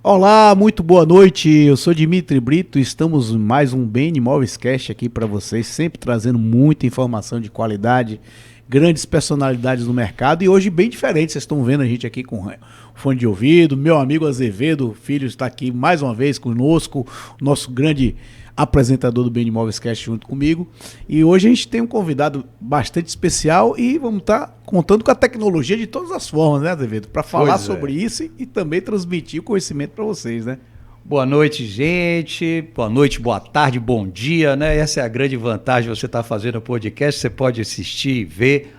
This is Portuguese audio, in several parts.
Olá, muito boa noite. Eu sou Dimitri Brito. Estamos em mais um BN Imóveis Cast aqui para vocês, sempre trazendo muita informação de qualidade, grandes personalidades no mercado e hoje bem diferente. Vocês estão vendo a gente aqui com fone de ouvido. Meu amigo Azevedo Filho está aqui mais uma vez conosco, nosso grande apresentador do BN Imóveis Cast junto comigo. E hoje a gente tem um convidado bastante especial e vamos estar contando com a tecnologia de todas as formas, né, Azevedo? Para falar sobre isso e também transmitir o conhecimento para vocês, né? Boa noite, gente. Boa noite, boa tarde, bom dia, né? Essa é a grande vantagem de você estar fazendo o podcast. Você pode assistir, ver,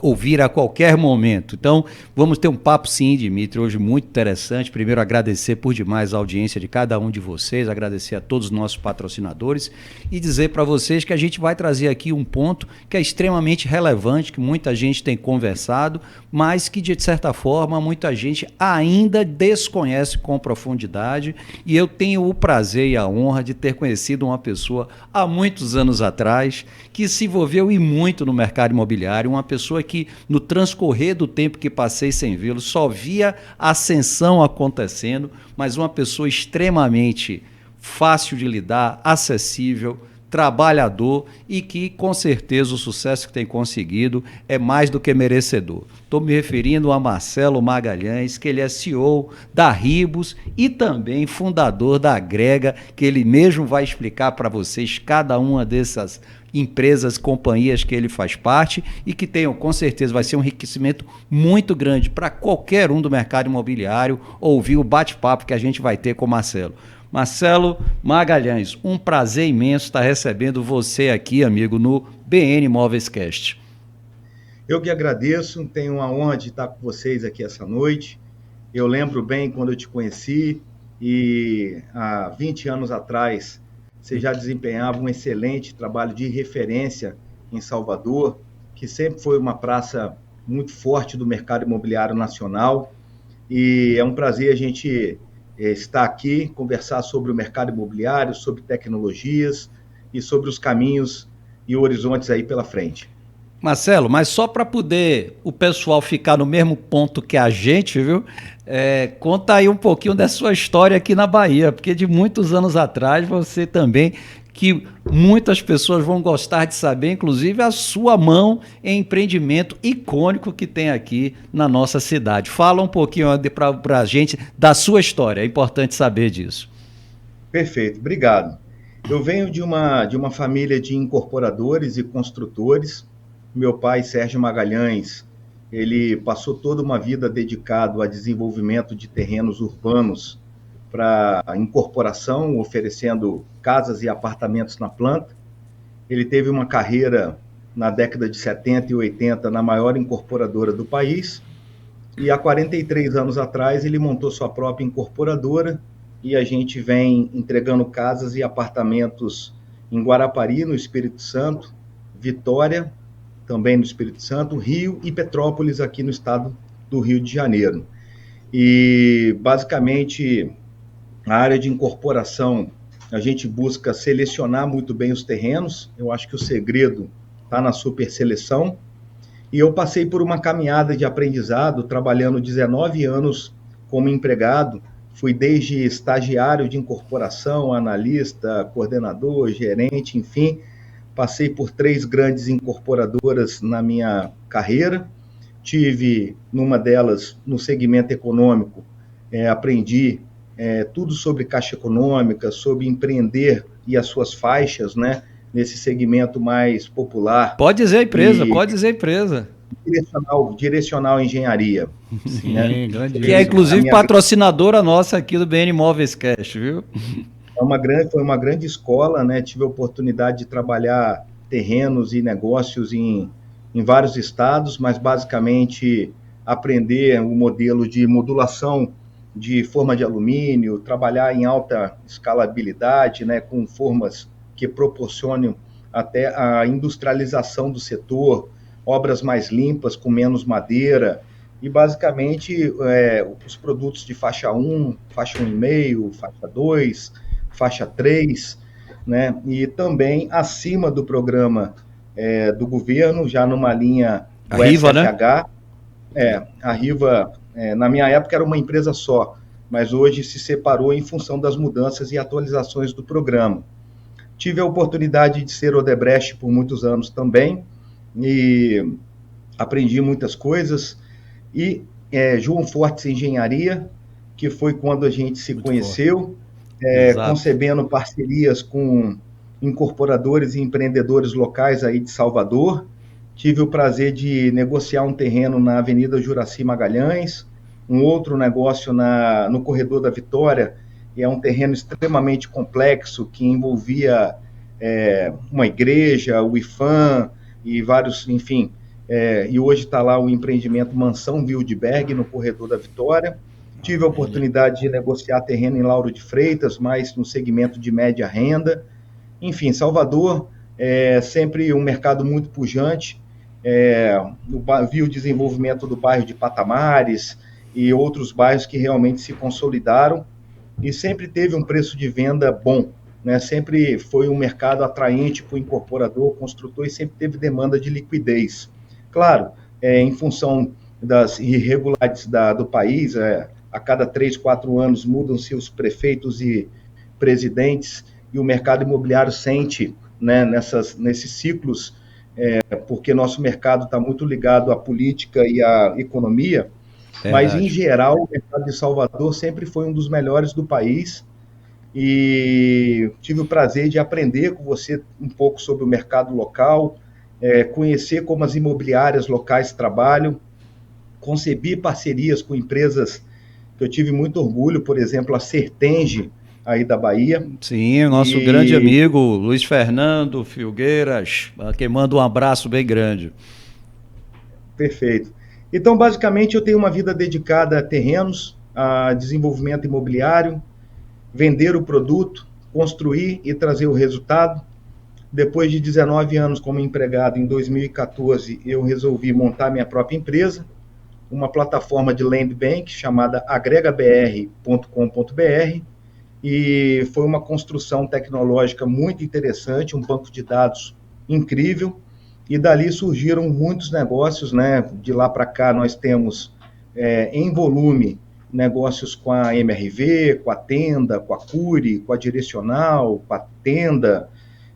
ouvir a qualquer momento. Então, vamos ter um papo sim, Dimitri, hoje muito interessante. Primeiro, agradecer por demais a audiência de cada um de vocês, agradecer a todos os nossos patrocinadores e dizer para vocês que a gente vai trazer aqui um ponto que é extremamente relevante, que muita gente tem conversado, mas que, de certa forma, muita gente ainda desconhece com profundidade. E eu tenho o prazer e a honra de ter conhecido uma pessoa há muitos anos atrás que se envolveu e muito no mercado imobiliário, uma pessoa que no transcorrer do tempo que passei sem vê-lo só via a ascensão acontecendo, mas uma pessoa extremamente fácil de lidar, acessível, trabalhador e que, com certeza, o sucesso que tem conseguido é mais do que merecedor. Estou me referindo a Marcelo Magalhães, que ele é CEO da Ribus e também fundador da Agrega, que ele mesmo vai explicar para vocês cada uma dessas empresas, companhias que ele faz parte e que tenham, com certeza, vai ser um enriquecimento muito grande para qualquer um do mercado imobiliário ouvir o bate-papo que a gente vai ter com o Marcelo. Marcelo Magalhães, um prazer imenso estar recebendo você aqui, amigo, no BN Imóveis Cast. Eu que agradeço, tenho a honra de estar com vocês aqui essa noite. Eu lembro bem quando eu te conheci e há 20 anos atrás você já desempenhava um excelente trabalho de referência em Salvador, que sempre foi uma praça muito forte do mercado imobiliário nacional. E é um prazer a gente estar aqui, conversar sobre o mercado imobiliário, sobre tecnologias e sobre os caminhos e horizontes aí pela frente. Marcelo, mas só para poder o pessoal ficar no mesmo ponto que a gente, viu? Conta aí um pouquinho da sua história aqui na Bahia, porque de muitos anos atrás você também, que muitas pessoas vão gostar de saber, inclusive a sua mão em empreendimento icônico que tem aqui na nossa cidade. Fala um pouquinho para a gente da sua história, é importante saber disso. Perfeito, obrigado. Eu venho de uma família de incorporadores e construtores. Meu pai, Sérgio Magalhães, ele passou toda uma vida dedicado a desenvolvimento de terrenos urbanos para incorporação, oferecendo casas e apartamentos na planta. Ele teve uma carreira na década de 70 e 80 na maior incorporadora do país, e há 43 anos atrás ele montou sua própria incorporadora, e a gente vem entregando casas e apartamentos em Guarapari, no Espírito Santo, Vitória, também no Espírito Santo, Rio e Petrópolis, aqui no estado do Rio de Janeiro. E, basicamente, a área de incorporação, a gente busca selecionar muito bem os terrenos. Eu acho que o segredo está na super seleção. E eu passei por uma caminhada de aprendizado, trabalhando 19 anos como empregado. Fui desde estagiário de incorporação, analista, coordenador, gerente, enfim. Passei por 3 grandes incorporadoras na minha carreira. Tive, numa delas, no segmento econômico, aprendi tudo sobre caixa econômica, sobre empreender e as suas faixas, né, nesse segmento mais popular. Pode dizer empresa, pode dizer empresa. Direcional Engenharia. Sim, né? Que é inclusive patrocinadora nossa aqui do BN Imóveis Cast, viu? Foi uma grande escola, né? Tive a oportunidade de trabalhar terrenos e negócios em vários estados, mas basicamente aprender o modelo de modulação de forma de alumínio, trabalhar em alta escalabilidade, né? Com formas que proporcionem até a industrialização do setor, obras mais limpas, com menos madeira, e basicamente os produtos de faixa 1, faixa 1,5, faixa 2, faixa 3, né? E também acima do programa do governo, já numa linha do a Riva, SFH. Né? A Riva, na minha época, era uma empresa só, mas hoje se separou em função das mudanças e atualizações do programa. Tive a oportunidade de ser Odebrecht por muitos anos também, e aprendi muitas coisas, e João Fortes Engenharia, que foi quando a gente se conheceu, concebendo parcerias com incorporadores e empreendedores locais aí de Salvador. Tive o prazer de negociar um terreno na Avenida Juraci Magalhães, um outro negócio no Corredor da Vitória, e é um terreno extremamente complexo que envolvia uma igreja, o IFAM e vários, enfim, e hoje está lá o empreendimento Mansão Wildberg, no Corredor da Vitória. Tive a oportunidade de negociar terreno em Lauro de Freitas, mais no segmento de média renda. Enfim, Salvador é sempre um mercado muito pujante. Vi o desenvolvimento do bairro de Patamares e outros bairros que realmente se consolidaram, e sempre teve um preço de venda bom, né? Sempre foi um mercado atraente para o incorporador, construtor, e sempre teve demanda de liquidez. Claro, em função das irregularidades do país, a cada 3, 4 anos mudam-se os prefeitos e presidentes, e o mercado imobiliário sente, né, nesses ciclos, porque nosso mercado está muito ligado à política e à economia. Mas, em geral, o mercado de Salvador sempre foi um dos melhores do país, e tive o prazer de aprender com você um pouco sobre o mercado local, conhecer como as imobiliárias locais trabalham, concebi parcerias com empresas que eu tive muito orgulho, por exemplo, a Sertenge, aí da Bahia. Sim, o nosso grande amigo Luiz Fernando Filgueiras, que manda um abraço bem grande. Perfeito. Então, basicamente, eu tenho uma vida dedicada a terrenos, a desenvolvimento imobiliário, vender o produto, construir e trazer o resultado. Depois de 19 anos como empregado, em 2014, eu resolvi montar minha própria empresa, uma plataforma de land bank chamada agregabr.com.br, e foi uma construção tecnológica muito interessante, um banco de dados incrível, e dali surgiram muitos negócios, né? De lá para cá nós temos, em volume, negócios com a MRV, com a Tenda, com a Curi, com a Direcional, com a Tenda,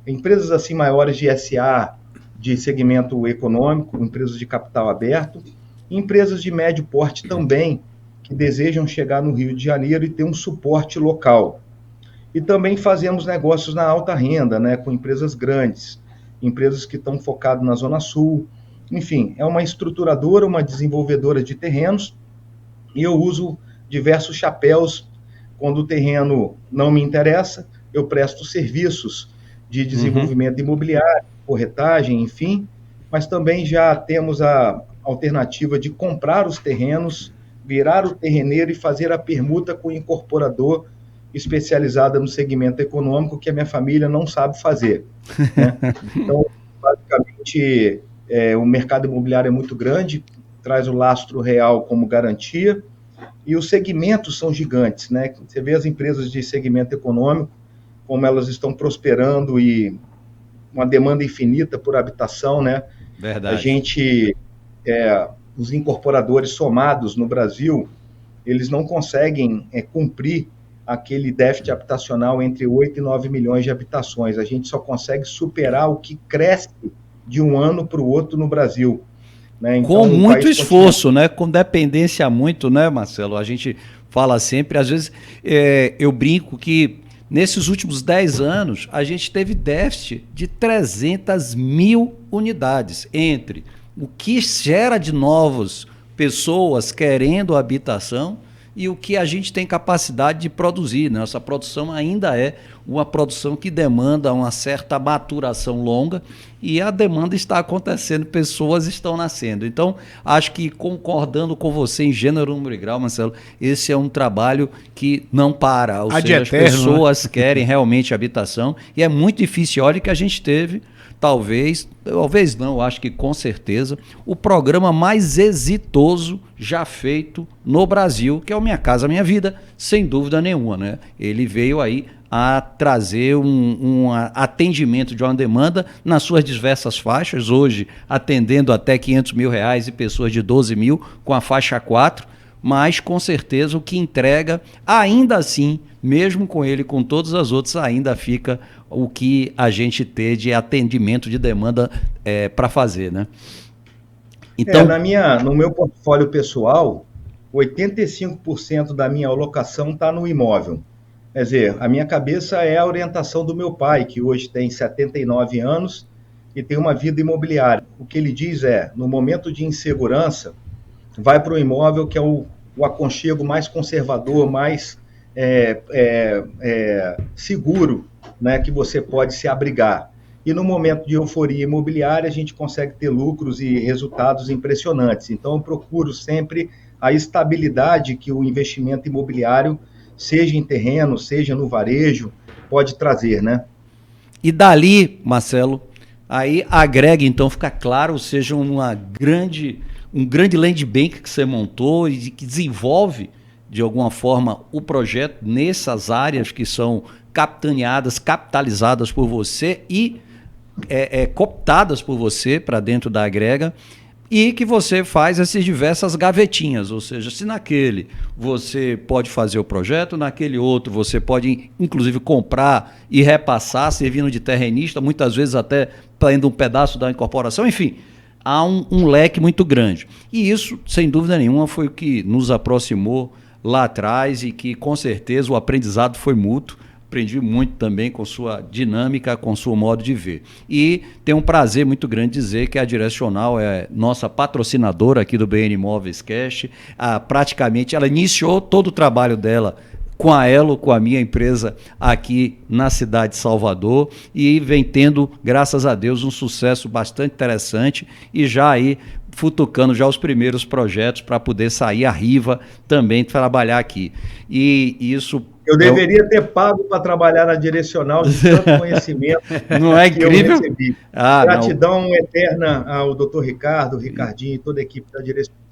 empresas assim maiores de SA, de segmento econômico, empresas de capital aberto, e empresas de médio porte também, que desejam chegar no Rio de Janeiro e ter um suporte local. E também fazemos negócios na alta renda, né, com empresas grandes, empresas que estão focadas na Zona Sul. Enfim, é uma estruturadora, uma desenvolvedora de terrenos, e eu uso diversos chapéus. Quando o terreno não me interessa, eu presto serviços de desenvolvimento imobiliário, corretagem, enfim, mas também já temos a alternativa de comprar os terrenos, virar o terreneiro e fazer a permuta com o incorporador especializada no segmento econômico, que a minha família não sabe fazer, né? Então, basicamente, o mercado imobiliário é muito grande, traz o lastro real como garantia, e os segmentos são gigantes, né? Você vê as empresas de segmento econômico, como elas estão prosperando, e uma demanda infinita por habitação, né? Verdade. A gente, os incorporadores somados no Brasil, eles não conseguem cumprir aquele déficit habitacional entre 8 e 9 milhões de habitações. A gente só consegue superar o que cresce de um ano para o outro no Brasil, né? Então, com muito esforço, né? Com dependência muito, né, Marcelo? A gente fala sempre, às vezes, eu brinco que nesses últimos 10 anos, a gente teve déficit de 300 mil unidades, entre o que gera de novas pessoas querendo habitação e o que a gente tem capacidade de produzir. Nossa produção ainda é uma produção que demanda uma certa maturação longa, e a demanda está acontecendo, pessoas estão nascendo. Então, acho que, concordando com você em gênero, número e grau, Marcelo, esse é um trabalho que não para. Ou seja, as pessoas querem realmente habitação, e é muito difícil. Olha que a gente teve, talvez não, acho que com certeza, o programa mais exitoso já feito no Brasil, que é o Minha Casa Minha Vida, sem dúvida nenhuma, né? Ele veio aí a trazer um atendimento de uma demanda nas suas diversas faixas, hoje atendendo até R$500 mil e pessoas de 12 mil com a faixa 4, mas com certeza o que entrega, ainda assim, mesmo com ele, com todas as outras, ainda fica o que a gente tem de atendimento de demanda para fazer, né? Então, no meu portfólio pessoal, 85% da minha alocação está no imóvel. Quer dizer, a minha cabeça é a orientação do meu pai, que hoje tem 79 anos e tem uma vida imobiliária. O que ele diz é, no momento de insegurança, vai para o imóvel, que é o aconchego mais conservador, mais seguro, né, que você pode se abrigar. E no momento de euforia imobiliária, a gente consegue ter lucros e resultados impressionantes. Então, eu procuro sempre a estabilidade que o investimento imobiliário, seja em terreno, seja no varejo, pode trazer, né? E dali, Marcelo, aí agrega, então, fica claro, seja um grande land bank que você montou e que desenvolve, de alguma forma, o projeto nessas áreas que são capitaneadas, capitalizadas por você e cooptadas por você para dentro da agrega, e que você faz essas diversas gavetinhas, ou seja, se naquele você pode fazer o projeto, naquele outro você pode, inclusive, comprar e repassar, servindo de terrenista, muitas vezes até tendo um pedaço da incorporação, enfim, há um leque muito grande. E isso, sem dúvida nenhuma, foi o que nos aproximou lá atrás e que, com certeza, o aprendizado foi mútuo. Aprendi muito também com sua dinâmica, com seu modo de ver. E tenho um prazer muito grande dizer que a Direcional é nossa patrocinadora aqui do BN Imóveis Cash. Praticamente ela iniciou todo o trabalho dela com a Elo, com a minha empresa aqui na cidade de Salvador, e vem tendo, graças a Deus, um sucesso bastante interessante e já aí futucando já os primeiros projetos para poder sair à riva também trabalhar aqui. E isso... Eu deveria ter pago para trabalhar na Direcional de tanto conhecimento não é incrível? Que eu recebi. Gratidão eterna ao Dr. Ricardo, Ricardinho e toda a equipe da Direcional.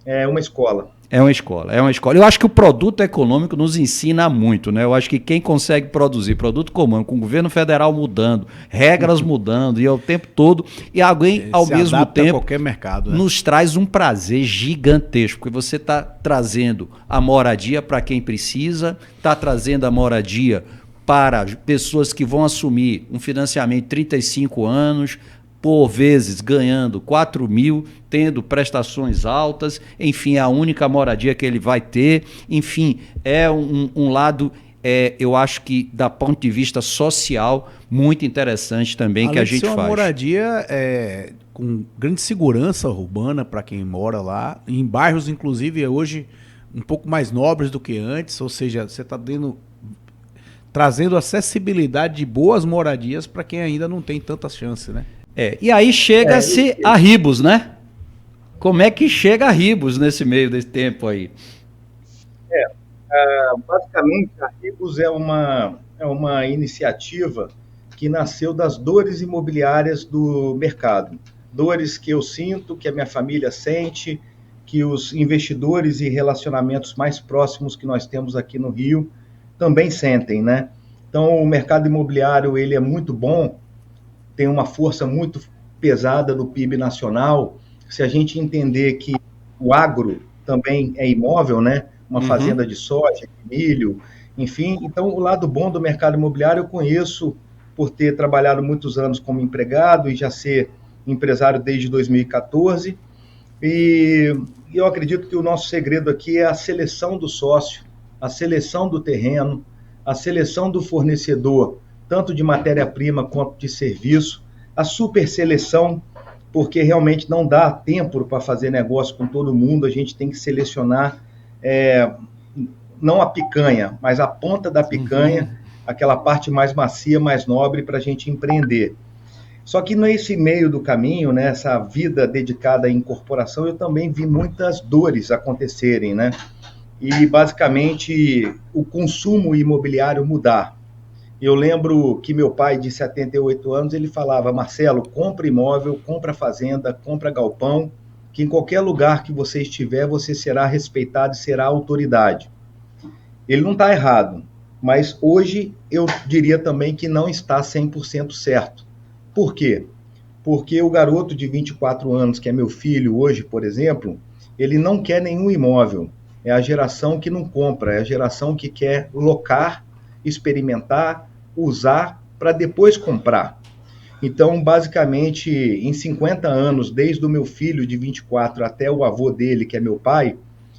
É uma escola. É uma escola. Eu acho que o produto econômico nos ensina muito, né? Eu acho que quem consegue produzir produto comum, com o governo federal mudando, regras mudando, e o tempo todo, e alguém, ao mesmo tempo, a qualquer mercado, né? Nos traz um prazer gigantesco, porque você está trazendo a moradia para quem precisa, está trazendo a moradia para pessoas que vão assumir um financiamento de 35 anos, por vezes ganhando 4 mil, tendo prestações altas, enfim, é a única moradia que ele vai ter, enfim, é um lado, eu acho que, da ponto de vista social, muito interessante também. Além que a gente faz. Uma moradia com grande segurança urbana para quem mora lá, em bairros, inclusive, hoje, um pouco mais nobres do que antes, ou seja, você está trazendo acessibilidade de boas moradias para quem ainda não tem tanta chance, né? E aí chega-se a Ribos, né? Como é que chega a Ribos nesse meio desse tempo aí? Basicamente, a Ribos é uma iniciativa que nasceu das dores imobiliárias do mercado. Dores que eu sinto, que a minha família sente, que os investidores e relacionamentos mais próximos que nós temos aqui no Rio também sentem, né? Então, o mercado imobiliário, ele é muito bom, tem uma força muito pesada no PIB nacional. Se a gente entender que o agro também é imóvel, né? Uma fazenda de soja, de milho, enfim. Então, o lado bom do mercado imobiliário eu conheço por ter trabalhado muitos anos como empregado e já ser empresário desde 2014. E eu acredito que o nosso segredo aqui é a seleção do sócio, a seleção do terreno, a seleção do fornecedor, tanto de matéria-prima quanto de serviço, a super seleção, porque realmente não dá tempo para fazer negócio com todo mundo, a gente tem que selecionar, não a picanha, mas a ponta da picanha, aquela parte mais macia, mais nobre para a gente empreender. Só que nesse meio do caminho, né, essa vida dedicada à incorporação, eu também vi muitas dores acontecerem, né? E basicamente o consumo imobiliário mudar. Eu lembro que meu pai, de 78 anos, ele falava: Marcelo, compra imóvel, compra fazenda, compra galpão, que em qualquer lugar que você estiver, você será respeitado e será autoridade. Ele não está errado, mas hoje eu diria também que não está 100% certo. Por quê? Porque o garoto de 24 anos, que é meu filho hoje, por exemplo, ele não quer nenhum imóvel. É a geração que não compra, é a geração que quer locar, experimentar, usar para depois comprar. Então, basicamente, em 50 anos, desde o meu filho de 24 até o avô dele, que é meu pai,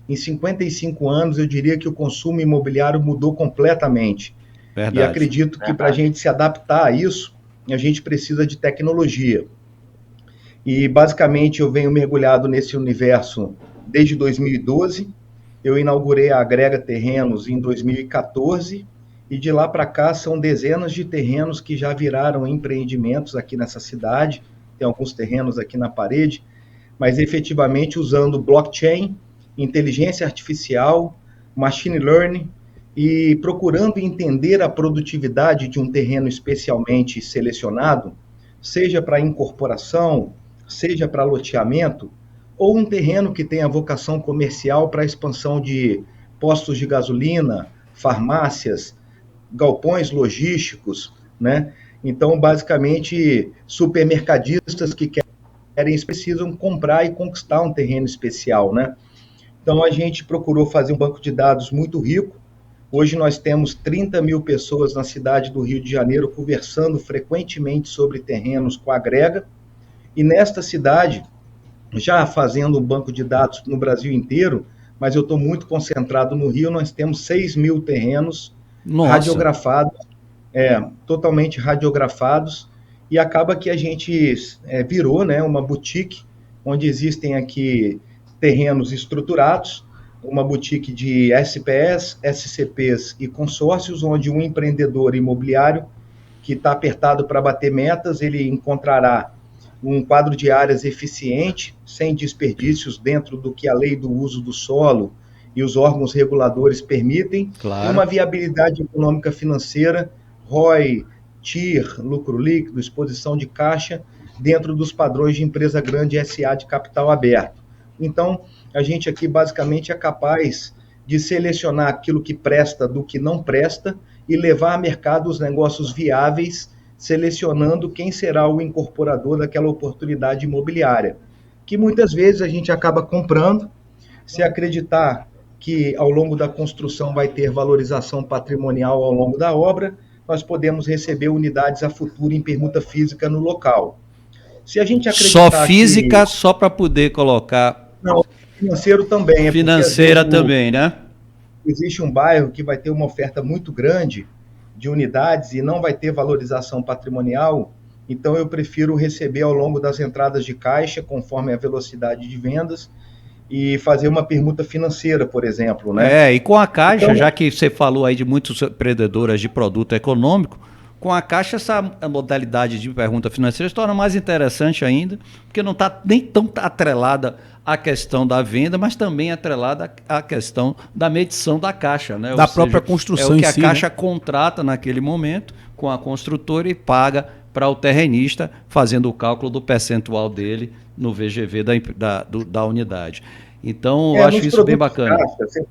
em 55 anos eu diria que o consumo imobiliário mudou completamente. Verdade. E acredito que para a gente se adaptar a isso, a gente precisa de tecnologia. E basicamente eu venho mergulhado nesse universo desde 2012. Eu inaugurei a Agrega Terrenos em 2014 e de lá para cá são dezenas de terrenos que já viraram empreendimentos aqui nessa cidade. Tem alguns terrenos aqui na parede, mas efetivamente usando blockchain, inteligência artificial, machine learning e procurando entender a produtividade de um terreno especialmente selecionado, seja para incorporação, seja para loteamento, ou um terreno que tenha vocação comercial para expansão de postos de gasolina, farmácias, galpões logísticos, né? Então, basicamente, supermercadistas que precisam comprar e conquistar um terreno especial, né? Então, a gente procurou fazer um banco de dados muito rico. Hoje nós temos 30 mil pessoas na cidade do Rio de Janeiro conversando frequentemente sobre terrenos com a Agrega. E nesta cidade, já fazendo um banco de dados no Brasil inteiro, mas eu estou muito concentrado no Rio, nós temos 6 mil terrenos radiografados, totalmente radiografados, e acaba que a gente virou, né, uma boutique, onde existem aqui terrenos estruturados, uma boutique de SPS, SCPs e consórcios, onde um empreendedor imobiliário que está apertado para bater metas, ele encontrará um quadro de áreas eficiente, sem desperdícios dentro do que a lei do uso do solo e os órgãos reguladores permitem, claro. E uma viabilidade econômica financeira, ROI, TIR, lucro líquido, exposição de caixa, dentro dos padrões de empresa grande SA de capital aberto. Então, a gente aqui basicamente é capaz de selecionar aquilo que presta do que não presta e levar a mercado os negócios viáveis, selecionando quem será o incorporador daquela oportunidade imobiliária, que muitas vezes a gente acaba comprando, se acreditar que ao longo da construção vai ter valorização patrimonial ao longo da obra, nós podemos receber unidades a futuro em permuta física no local. Se a gente acreditar só física, só para poder colocar... Não, financeiro também. Financeira também, né? Existe um bairro que vai ter uma oferta muito grande de unidades e não vai ter valorização patrimonial, então eu prefiro receber ao longo das entradas de caixa, conforme a velocidade de vendas, e fazer uma permuta financeira, por exemplo, né? E com a Caixa, então, já que você falou aí de muitas empreendedoras de produto econômico, com a Caixa essa modalidade de permuta financeira se torna mais interessante ainda, porque não está nem tão atrelada à questão da venda, mas também atrelada à questão da medição da Caixa, né? Da própria construção em si. É o que a Caixa né? contrata naquele momento com a construtora e paga para o terrenista, fazendo o cálculo do percentual dele no VGV da unidade. Então, eu acho isso bem bacana. Caixa,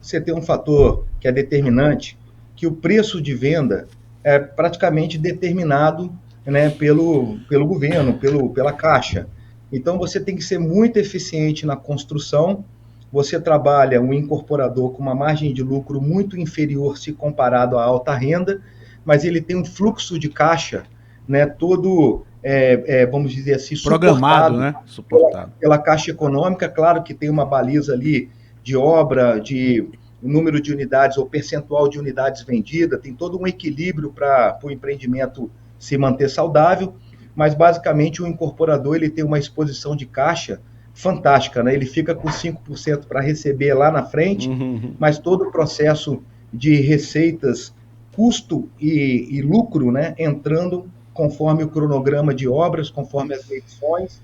você tem um fator que é determinante, que o preço de venda é praticamente determinado, né, pelo governo, pela Caixa. Então, você tem que ser muito eficiente na construção, você trabalha um incorporador com uma margem de lucro muito inferior se comparado à alta renda, mas ele tem um fluxo de caixa, né, todo, vamos dizer assim, programado, né? Suportado. Pela Caixa Econômica. Claro que tem uma baliza ali de obra, de número de unidades ou percentual de unidades vendidas, tem todo um equilíbrio para o empreendimento se manter saudável, mas basicamente o incorporador ele tem uma exposição de caixa fantástica, né? Ele fica com 5% para receber lá na frente, mas todo o processo de receitas, custo e lucro, né, entrando conforme o cronograma de obras, conforme as medições,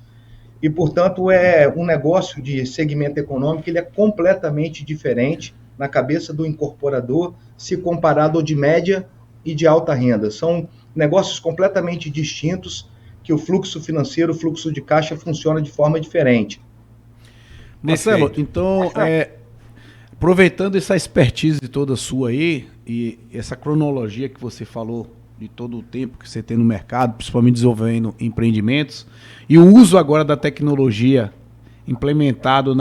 e, portanto, é um negócio de segmento econômico, ele é completamente diferente na cabeça do incorporador, se comparado ao de média e de alta renda. São negócios completamente distintos, que o fluxo financeiro, o fluxo de caixa funciona de forma diferente. Marcelo, então, aproveitando essa expertise toda sua aí, e essa cronologia que você falou de todo o tempo que você tem no mercado, principalmente desenvolvendo empreendimentos, e o uso agora da tecnologia implementado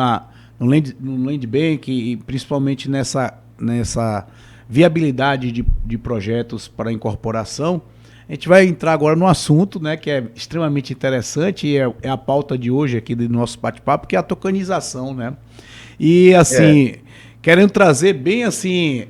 no Land Bank e principalmente nessa viabilidade de projetos para incorporação. A gente vai entrar agora no assunto, né, que é extremamente interessante e é a pauta de hoje aqui do nosso bate-papo, que é a tokenização, né? E assim, querendo trazer bem assim,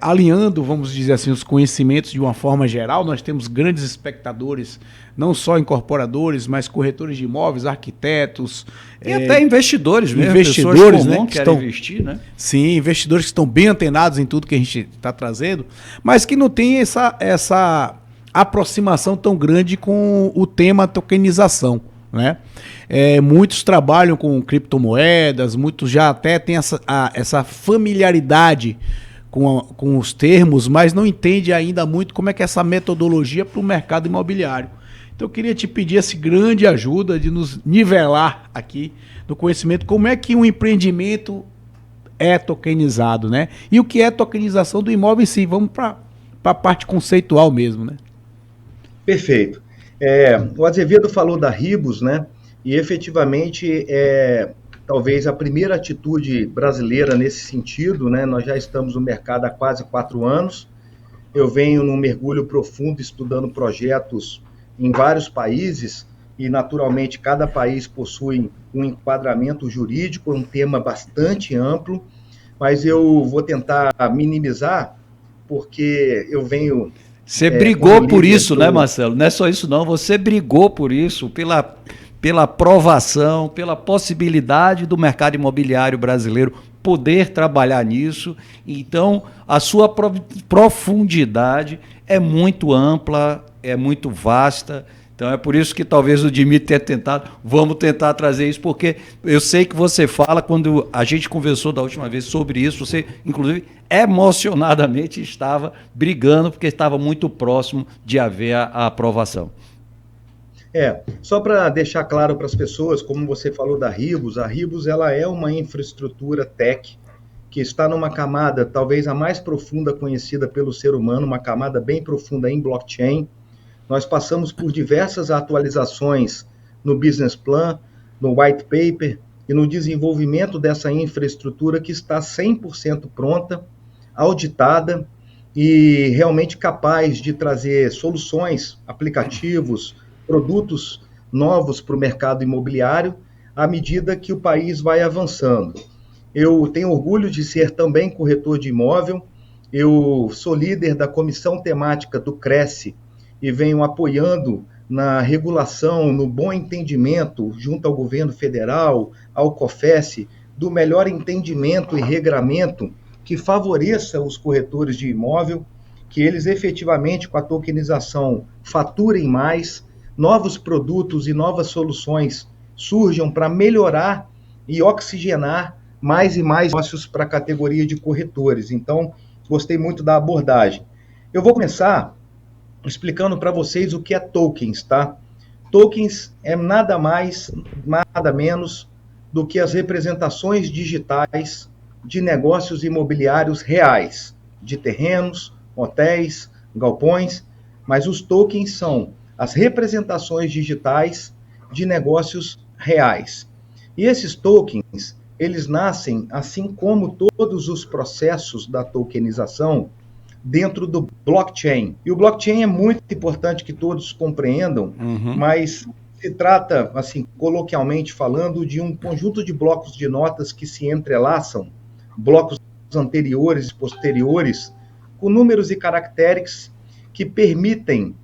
alinhando, vamos dizer assim, os conhecimentos de uma forma geral. Nós temos grandes espectadores, não só incorporadores, mas corretores de imóveis, arquitetos. E até investidores mesmo, investidores, pessoas né, que querem investir, né? Sim, investidores que estão bem antenados em tudo que a gente está trazendo, mas que não tem essa aproximação tão grande com o tema tokenização, né? Muitos trabalham com criptomoedas, muitos já até têm essa familiaridade com os termos, mas não entende ainda muito como é que é essa metodologia para o mercado imobiliário. Então eu queria te pedir essa grande ajuda de nos nivelar aqui no conhecimento, como é que um empreendimento é tokenizado, né? E o que é tokenização do imóvel em si. Vamos para a parte conceitual mesmo, né? Perfeito. O Azevedo falou da Ribus, né? E efetivamente talvez a primeira atitude brasileira nesse sentido, né? Nós já estamos no mercado há quase 4 anos. Eu venho num mergulho profundo estudando projetos em vários países e, naturalmente, cada país possui um enquadramento jurídico, um tema bastante amplo, mas eu vou tentar minimizar, porque eu venho... Você brigou por isso, né, Marcelo? Não é só isso, não. Você brigou por isso, pela aprovação, pela possibilidade do mercado imobiliário brasileiro poder trabalhar nisso. Então, a sua profundidade é muito ampla, é muito vasta. Então, é por isso que talvez o Dimitri tenha tentado. Vamos tentar trazer isso, porque eu sei que você fala, quando a gente conversou da última vez sobre isso, você, inclusive, emocionadamente estava brigando, porque estava muito próximo de haver a aprovação. Só para deixar claro para as pessoas, como você falou da Ribus, a Ribus ela é uma infraestrutura tech que está numa camada talvez a mais profunda conhecida pelo ser humano, uma camada bem profunda em blockchain. Nós passamos por diversas atualizações no business plan, no white paper e no desenvolvimento dessa infraestrutura que está 100% pronta, auditada e realmente capaz de trazer soluções, aplicativos, produtos novos para o mercado imobiliário à medida que o país vai avançando. Eu tenho orgulho de ser também corretor de imóvel, eu sou líder da comissão temática do Cresce e venho apoiando na regulação, no bom entendimento, junto ao governo federal, ao COFES, do melhor entendimento e regramento que favoreça os corretores de imóvel, que eles efetivamente, com a tokenização, faturem mais, novos produtos e novas soluções surjam para melhorar e oxigenar mais e mais negócios para a categoria de corretores. Então, gostei muito da abordagem. Eu vou começar explicando para vocês o que é tokens, tá? Tokens é nada mais, nada menos do que as representações digitais de negócios imobiliários reais, de terrenos, hotéis, galpões, mas os tokens são as representações digitais de negócios reais. E esses tokens, eles nascem, assim como todos os processos da tokenização, dentro do blockchain. E o blockchain é muito importante que todos compreendam, mas se trata, assim, coloquialmente falando, de um conjunto de blocos de notas que se entrelaçam, blocos anteriores e posteriores, com números e caracteres que permitem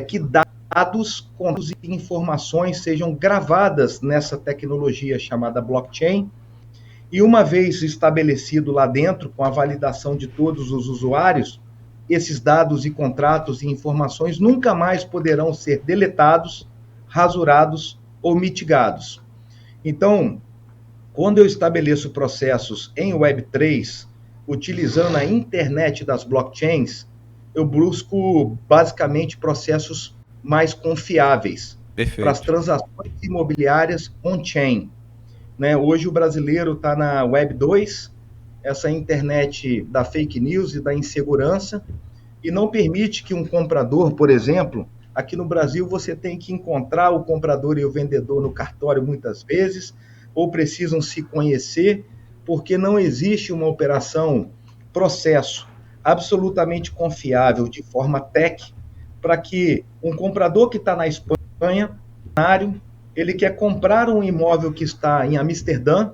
que dados, contos e informações sejam gravadas nessa tecnologia chamada blockchain, e uma vez estabelecido lá dentro, com a validação de todos os usuários, esses dados e contratos e informações nunca mais poderão ser deletados, rasurados ou mitigados. Então, quando eu estabeleço processos em Web3, utilizando a internet das blockchains, eu busco basicamente processos mais confiáveis para as transações imobiliárias on-chain. Né? Hoje o brasileiro está na Web 2, essa internet da fake news e da insegurança, e não permite que um comprador, por exemplo, aqui no Brasil você tem que encontrar o comprador e o vendedor no cartório muitas vezes, ou precisam se conhecer, porque não existe uma operação, processo absolutamente confiável de forma tech para que um comprador que está na Espanha, ele quer comprar um imóvel que está em Amsterdã,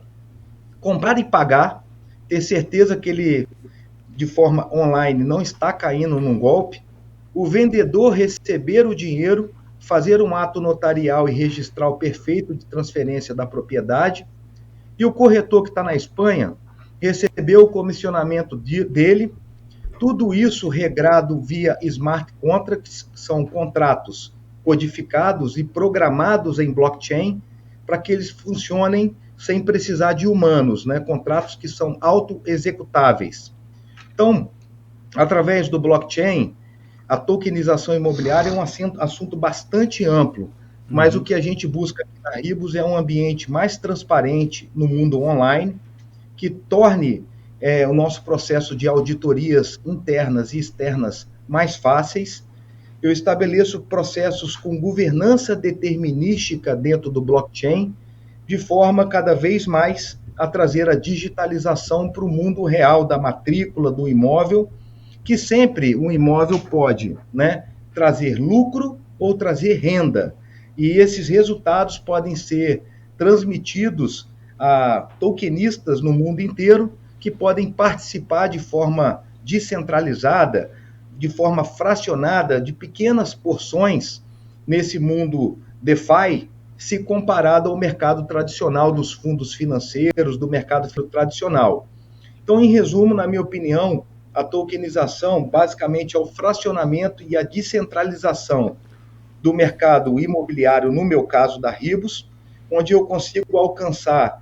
comprar e pagar, ter certeza que ele, de forma online, não está caindo num golpe, o vendedor receber o dinheiro, fazer um ato notarial e registrar o perfeito de transferência da propriedade, e o corretor que está na Espanha receber o comissionamento dele, tudo isso regrado via smart contracts, que são contratos codificados e programados em blockchain, para que eles funcionem sem precisar de humanos, né? Contratos que são auto-executáveis. Então, através do blockchain, a tokenização imobiliária é um assunto bastante amplo, mas o que a gente busca aqui na Ribus é um ambiente mais transparente no mundo online, que torne o nosso processo de auditorias internas e externas mais fáceis. Eu estabeleço processos com governança determinística dentro do blockchain, de forma cada vez mais a trazer a digitalização para o mundo real da matrícula do imóvel, que sempre um imóvel pode, né, trazer lucro ou trazer renda. E esses resultados podem ser transmitidos a tokenistas no mundo inteiro, que podem participar de forma descentralizada, de forma fracionada, de pequenas porções nesse mundo DeFi, se comparado ao mercado tradicional dos fundos financeiros, do mercado tradicional. Então, em resumo, na minha opinião, a tokenização basicamente é o fracionamento e a descentralização do mercado imobiliário, no meu caso da Ribus, onde eu consigo alcançar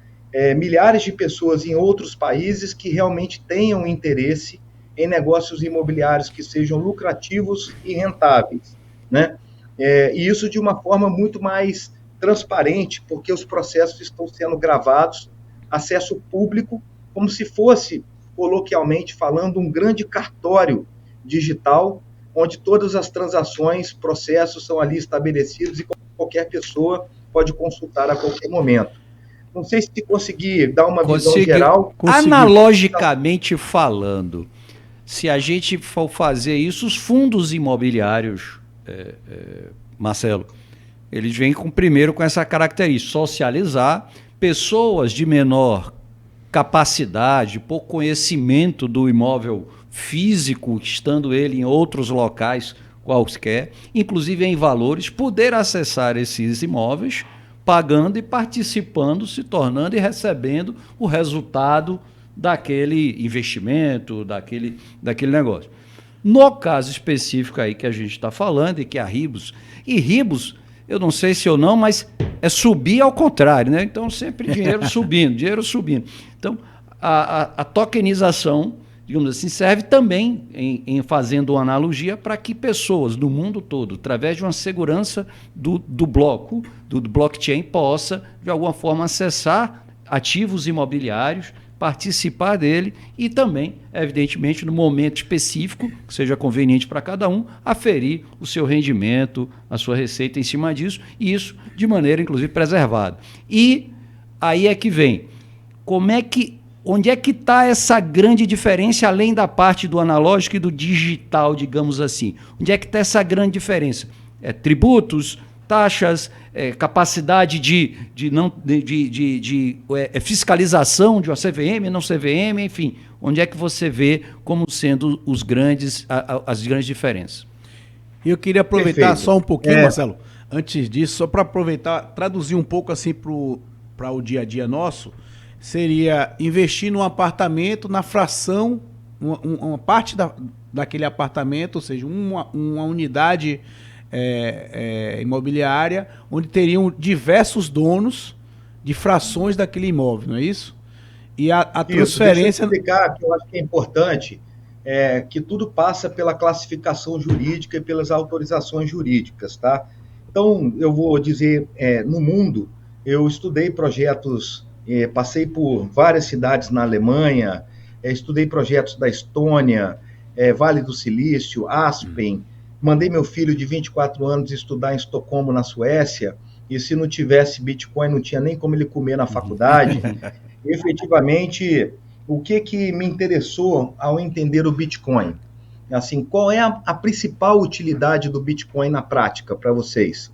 milhares de pessoas em outros países que realmente tenham interesse em negócios imobiliários que sejam lucrativos e rentáveis, né? E isso de uma forma muito mais transparente, porque os processos estão sendo gravados, acesso público, como se fosse, coloquialmente falando, um grande cartório digital, onde todas as transações, processos são ali estabelecidos e qualquer pessoa pode consultar a qualquer momento. Não sei se conseguir dar uma visão geral. Analogicamente falando, se a gente for fazer isso, os fundos imobiliários, Marcelo, eles vêm primeiro com essa característica, socializar pessoas de menor capacidade, pouco conhecimento do imóvel físico, estando ele em outros locais quaisquer, inclusive em valores, poder acessar esses imóveis, pagando e participando, se tornando e recebendo o resultado daquele investimento, daquele negócio. No caso específico aí que a gente está falando, e que é a Ribus, eu não sei se ou não, mas é subir ao contrário, né? Então, sempre dinheiro subindo. Então, a tokenização, digamos assim, serve também em fazendo uma analogia para que pessoas do mundo todo, através de uma segurança do bloco, do blockchain, possa, de alguma forma, acessar ativos imobiliários, participar dele e também, evidentemente, no momento específico, que seja conveniente para cada um, aferir o seu rendimento, a sua receita em cima disso, e isso de maneira, inclusive, preservada. E aí é que vem, onde é que está essa grande diferença, além da parte do analógico e do digital, digamos assim? Onde é que está essa grande diferença? Tributos, taxas, capacidade de fiscalização de uma CVM, não CVM, enfim. Onde é que você vê como sendo as grandes diferenças? Eu queria aproveitar só um pouquinho, Marcelo, antes disso, só para aproveitar, traduzir um pouco assim para o dia a dia nosso, seria investir num apartamento, na fração, uma parte daquele apartamento, ou seja, uma unidade imobiliária, onde teriam diversos donos de frações daquele imóvel, não é isso? E a transferência... Deixa eu explicar, que eu acho que é importante, que tudo passa pela classificação jurídica e pelas autorizações jurídicas, tá? Então, eu vou dizer, no mundo, eu estudei projetos, passei por várias cidades na Alemanha, estudei projetos da Estônia, Vale do Silício, Aspen, mandei meu filho de 24 anos estudar em Estocolmo, na Suécia, e se não tivesse Bitcoin não tinha nem como ele comer na faculdade. Efetivamente, o que me interessou ao entender o Bitcoin? Assim, qual é a principal utilidade do Bitcoin na prática para vocês?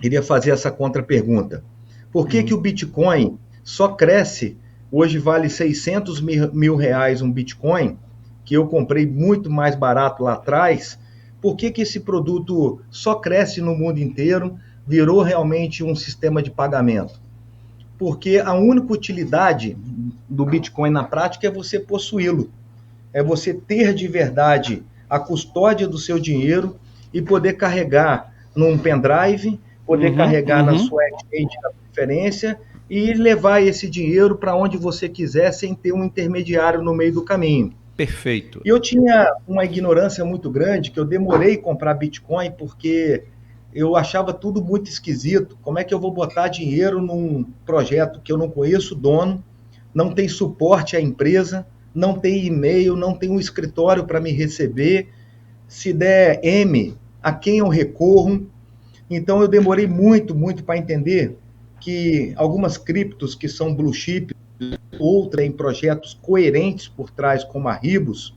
Queria fazer essa contra-pergunta. Por que o Bitcoin só cresce? Hoje vale 600 mil reais um Bitcoin, que eu comprei muito mais barato lá atrás. Por que esse produto só cresce no mundo inteiro, virou realmente um sistema de pagamento? Porque a única utilidade do Bitcoin na prática é você possuí-lo. É você ter de verdade a custódia do seu dinheiro e poder carregar num pendrive, poder carregar na sua exchange da preferência e levar esse dinheiro para onde você quiser sem ter um intermediário no meio do caminho. Perfeito. E eu tinha uma ignorância muito grande, que eu demorei a comprar Bitcoin porque eu achava tudo muito esquisito. Como é que eu vou botar dinheiro num projeto que eu não conheço o dono, não tem suporte à empresa, não tem e-mail, não tem um escritório para me receber, se der M, a quem eu recorro? Então eu demorei muito para entender que algumas criptos que são blue chip, outras em projetos coerentes por trás, como a Ribos,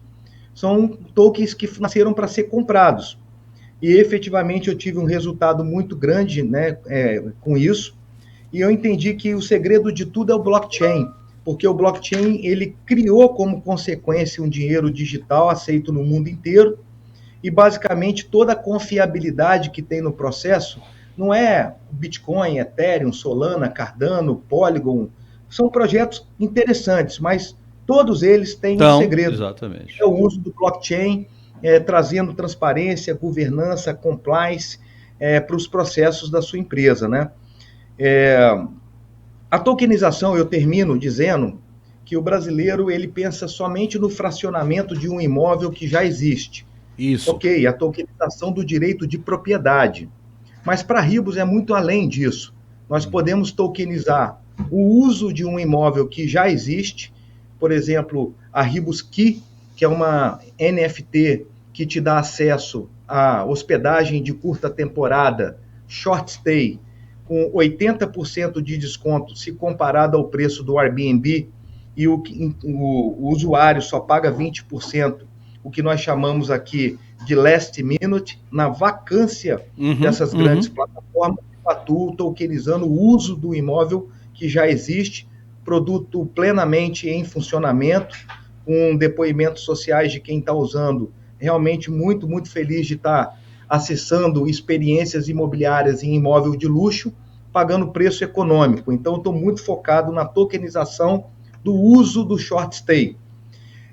são tokens que nasceram para ser comprados. E efetivamente eu tive um resultado muito grande, né, com isso, e eu entendi que o segredo de tudo é o blockchain, porque o blockchain ele criou como consequência um dinheiro digital aceito no mundo inteiro, e basicamente toda a confiabilidade que tem no processo não é Bitcoin, Ethereum, Solana, Cardano, Polygon, são projetos interessantes, mas todos eles têm um segredo. Exatamente. É o uso do blockchain, trazendo transparência, governança, compliance para os processos da sua empresa, né? A tokenização, eu termino dizendo que o brasileiro ele pensa somente no fracionamento de um imóvel que já existe. Isso. Ok, a tokenização do direito de propriedade. Mas para a Ribos é muito além disso. Nós podemos tokenizar o uso de um imóvel que já existe, por exemplo, a Ribos Key, que é uma NFT que te dá acesso à hospedagem de curta temporada, short stay, com 80% de desconto se comparado ao preço do Airbnb, e o usuário só paga 20%, o que nós chamamos aqui de last minute, na vacância dessas grandes plataformas, que atuam tokenizando o uso do imóvel que já existe, produto plenamente em funcionamento, com depoimentos sociais de quem está usando, realmente muito feliz de estar acessando experiências imobiliárias em imóvel de luxo, pagando preço econômico. Então, eu estou muito focado na tokenização do uso do short stay.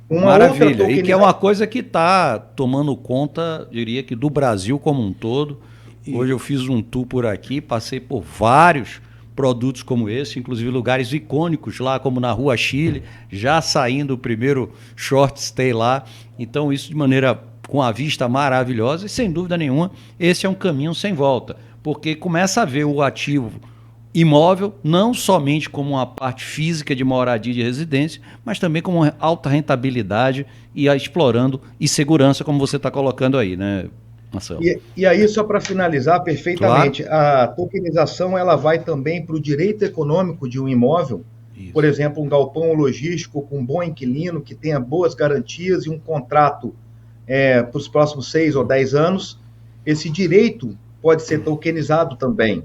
Maravilha, e que é uma coisa que está tomando conta, diria que do Brasil como um todo. Hoje eu fiz um tour por aqui, passei por vários produtos como esse, inclusive lugares icônicos lá, como na Rua Chile, já saindo o primeiro short stay lá. Então isso de maneira com a vista maravilhosa, e sem dúvida nenhuma, esse é um caminho sem volta, porque começa a ver o ativo imóvel não somente como uma parte física de moradia de residência, mas também como alta rentabilidade e explorando e segurança, como você está colocando aí, né, Marcelo? E aí, só para finalizar perfeitamente, claro, a tokenização ela vai também para o direito econômico de um imóvel. Isso. Por exemplo, um galpão logístico com um bom inquilino, que tenha boas garantias e um contrato para os próximos 6 ou 10 anos. Esse direito pode ser tokenizado também.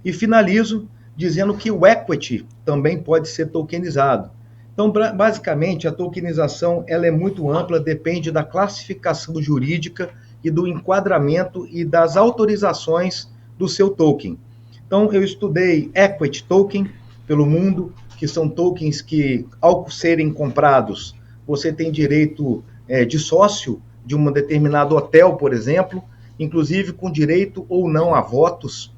E finalizo dizendo que o equity também pode ser tokenizado. Então, basicamente, a tokenização ela é muito ampla, depende da classificação jurídica e do enquadramento e das autorizações do seu token. Então, eu estudei equity token pelo mundo, que são tokens que, ao serem comprados, você tem direito de sócio de um determinado hotel, por exemplo, inclusive com direito ou não a votos.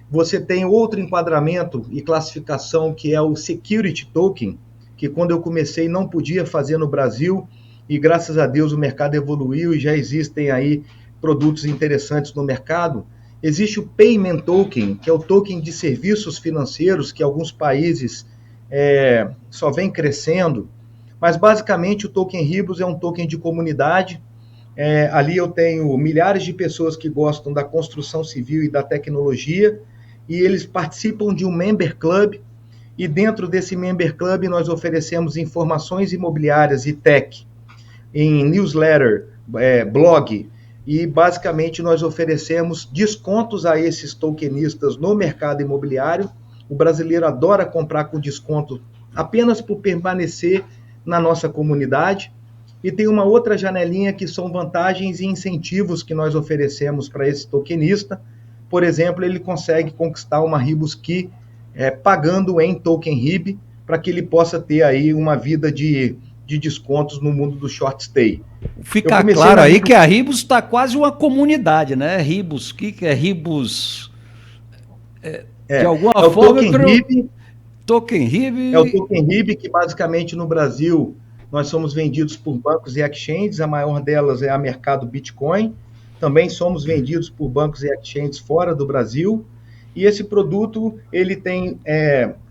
Você tem outro enquadramento e classificação que é o Security Token, que quando eu comecei não podia fazer no Brasil, e graças a Deus o mercado evoluiu e já existem aí produtos interessantes no mercado. Existe o Payment Token, que é o token de serviços financeiros, que alguns países só vem crescendo, mas basicamente o Token Ribos é um token de comunidade. Ali eu tenho milhares de pessoas que gostam da construção civil e da tecnologia, e eles participam de um Member Club, e dentro desse Member Club nós oferecemos informações imobiliárias e tech em newsletter, blog, e basicamente nós oferecemos descontos a esses tokenistas no mercado imobiliário. O brasileiro adora comprar com desconto apenas por permanecer na nossa comunidade. E tem uma outra janelinha que são vantagens e incentivos que nós oferecemos para esse tokenista. Por exemplo, ele consegue conquistar uma Ribus Key pagando em Token RIB, para que ele possa ter aí uma vida de descontos no mundo do short stay. Fica claro aí que a Ribus está quase uma comunidade, né? Ribus, o que é Ribus? De alguma forma... Token RIB. É o Token RIB, que basicamente no Brasil nós somos vendidos por bancos e exchanges, a maior delas é a Mercado Bitcoin. Também somos vendidos por bancos e exchanges fora do Brasil. E esse produto, ele tem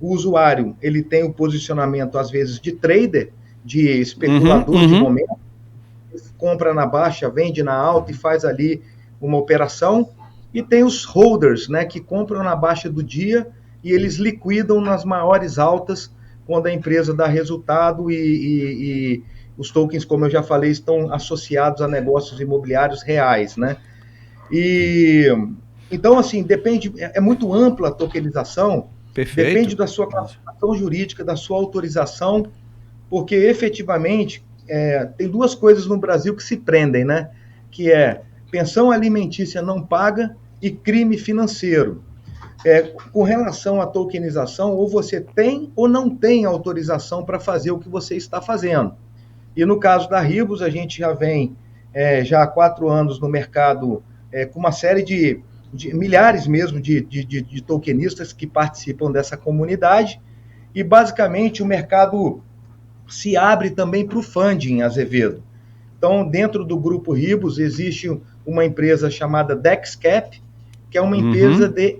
o usuário, ele tem o posicionamento, às vezes, de trader, de especulador de momento, compra na baixa, vende na alta e faz ali uma operação. E tem os holders, né, que compram na baixa do dia e eles liquidam nas maiores altas quando a empresa dá resultado e os tokens, como eu já falei, estão associados a negócios imobiliários reais, né? Então, assim, depende, é muito ampla a tokenização. Perfeito. Depende da sua classificação jurídica, da sua autorização, porque efetivamente tem duas coisas no Brasil que se prendem, né? Que é pensão alimentícia não paga e crime financeiro. Com relação à tokenização, ou você tem ou não tem autorização para fazer o que você está fazendo. E no caso da Ribus, a gente já vem já há 4 anos no mercado com uma série de milhares mesmo de tokenistas que participam dessa comunidade, e basicamente o mercado se abre também para o funding, Azevedo. Então, dentro do grupo Ribus, existe uma empresa chamada DexCap, que é uma empresa de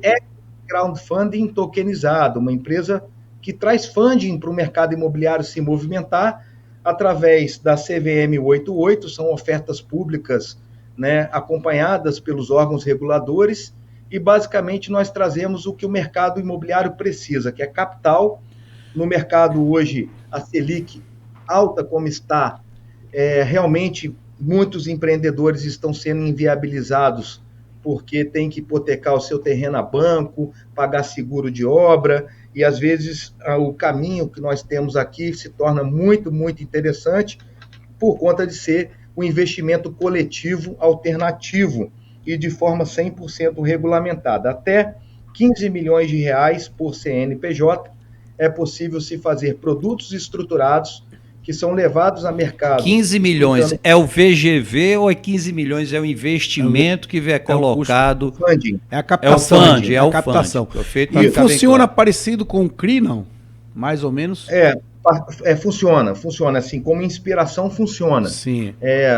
crowdfunding tokenizado, uma empresa que traz funding para o mercado imobiliário se movimentar através da CVM 88, são ofertas públicas, né, acompanhadas pelos órgãos reguladores, e basicamente nós trazemos o que o mercado imobiliário precisa, que é capital. No mercado hoje, a Selic alta como está, realmente muitos empreendedores estão sendo inviabilizados porque tem que hipotecar o seu terreno a banco, pagar seguro de obra, e às vezes o caminho que nós temos aqui se torna muito, muito interessante por conta de ser um investimento coletivo alternativo e de forma 100% regulamentada. Até 15 milhões de reais por CNPJ é possível se fazer produtos estruturados que são levados a mercado. 15 milhões é o VGV ou 15 milhões é o investimento que é colocado? É a captação. É a captação. E funciona parecido com o CRI, não? Mais ou menos? Funciona assim, como inspiração funciona. Sim.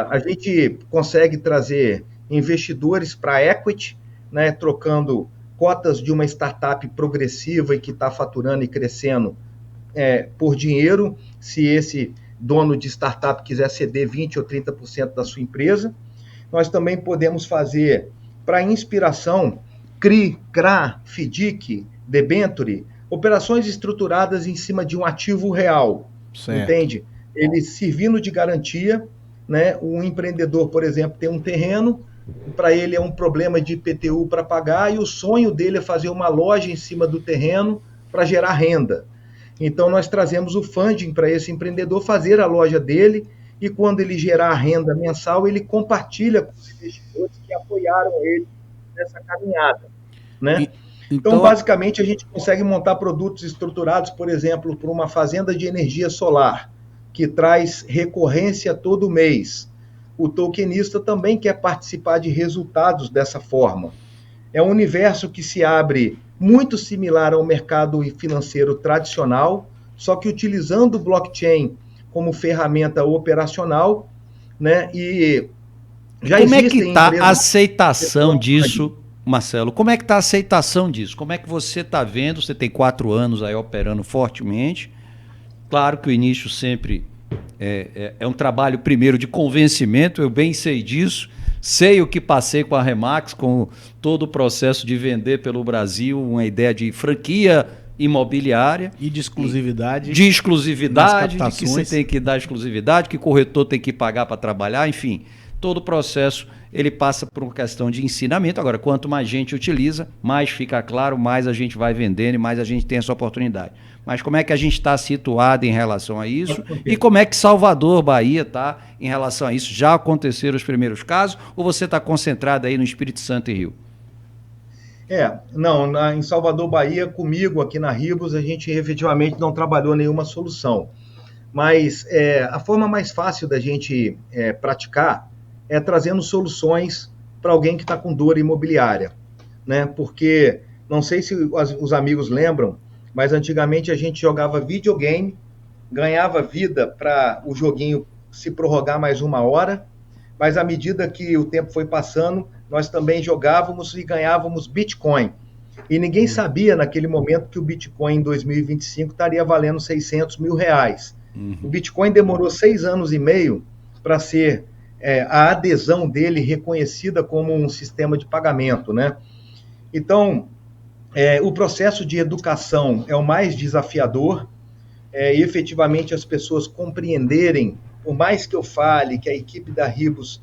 A gente consegue trazer investidores para equity, né, trocando cotas de uma startup progressiva e que está faturando e crescendo por dinheiro, se esse dono de startup quiser ceder 20% ou 30% da sua empresa. Nós também podemos fazer para inspiração CRI, CRA, FDIC, debenture, operações estruturadas em cima de um ativo real, certo. Entende? Ele servindo de garantia, né? Um empreendedor, por exemplo, tem um terreno, para ele é um problema de IPTU para pagar, e o sonho dele é fazer uma loja em cima do terreno para gerar renda. Então, nós trazemos o funding para esse empreendedor fazer a loja dele, e quando ele gerar a renda mensal, ele compartilha com os investidores que apoiaram ele nessa caminhada, né? Então, basicamente, a gente consegue montar produtos estruturados, por exemplo, para uma fazenda de energia solar, que traz recorrência todo mês. O tokenista também quer participar de resultados dessa forma. É um universo que se abre muito similar ao mercado financeiro tradicional, só que utilizando o blockchain como ferramenta operacional, né? E já como é que está a aceitação disso, Marcelo? Como é que está a aceitação disso? Como é que você está vendo? Você tem 4 anos aí operando fortemente. Claro que o início sempre é um trabalho primeiro de convencimento, eu bem sei disso. Sei o que passei com a Remax, com todo o processo de vender pelo Brasil, uma ideia de franquia imobiliária. E de exclusividade. De exclusividade, de que você captações. tem que dar exclusividade, que o corretor tem que pagar para trabalhar, enfim. Todo o processo ele passa por uma questão de ensinamento. Agora, quanto mais gente utiliza, mais fica claro, mais a gente vai vendendo e mais a gente tem essa oportunidade. Mas como é que a gente está situado em relação a isso? E como é que Salvador, Bahia, está em relação a isso? Já aconteceram os primeiros casos ou você está concentrado aí no Espírito Santo e Rio? Não, em Salvador, Bahia, comigo aqui na Ribos, a gente efetivamente não trabalhou nenhuma solução. Mas a forma mais fácil da gente praticar é trazendo soluções para alguém que está com dor imobiliária, né? Porque, não sei se os amigos lembram, mas antigamente a gente jogava videogame, ganhava vida para o joguinho se prorrogar mais 1 hora, mas à medida que o tempo foi passando, nós também jogávamos e ganhávamos Bitcoin. E ninguém sabia naquele momento que o Bitcoin em 2025 estaria valendo 600 mil reais. O Bitcoin demorou 6 anos e meio para ser a adesão dele reconhecida como um sistema de pagamento, né? Então, o processo de educação é o mais desafiador, e efetivamente as pessoas compreenderem, por mais que eu fale, que a equipe da Ribos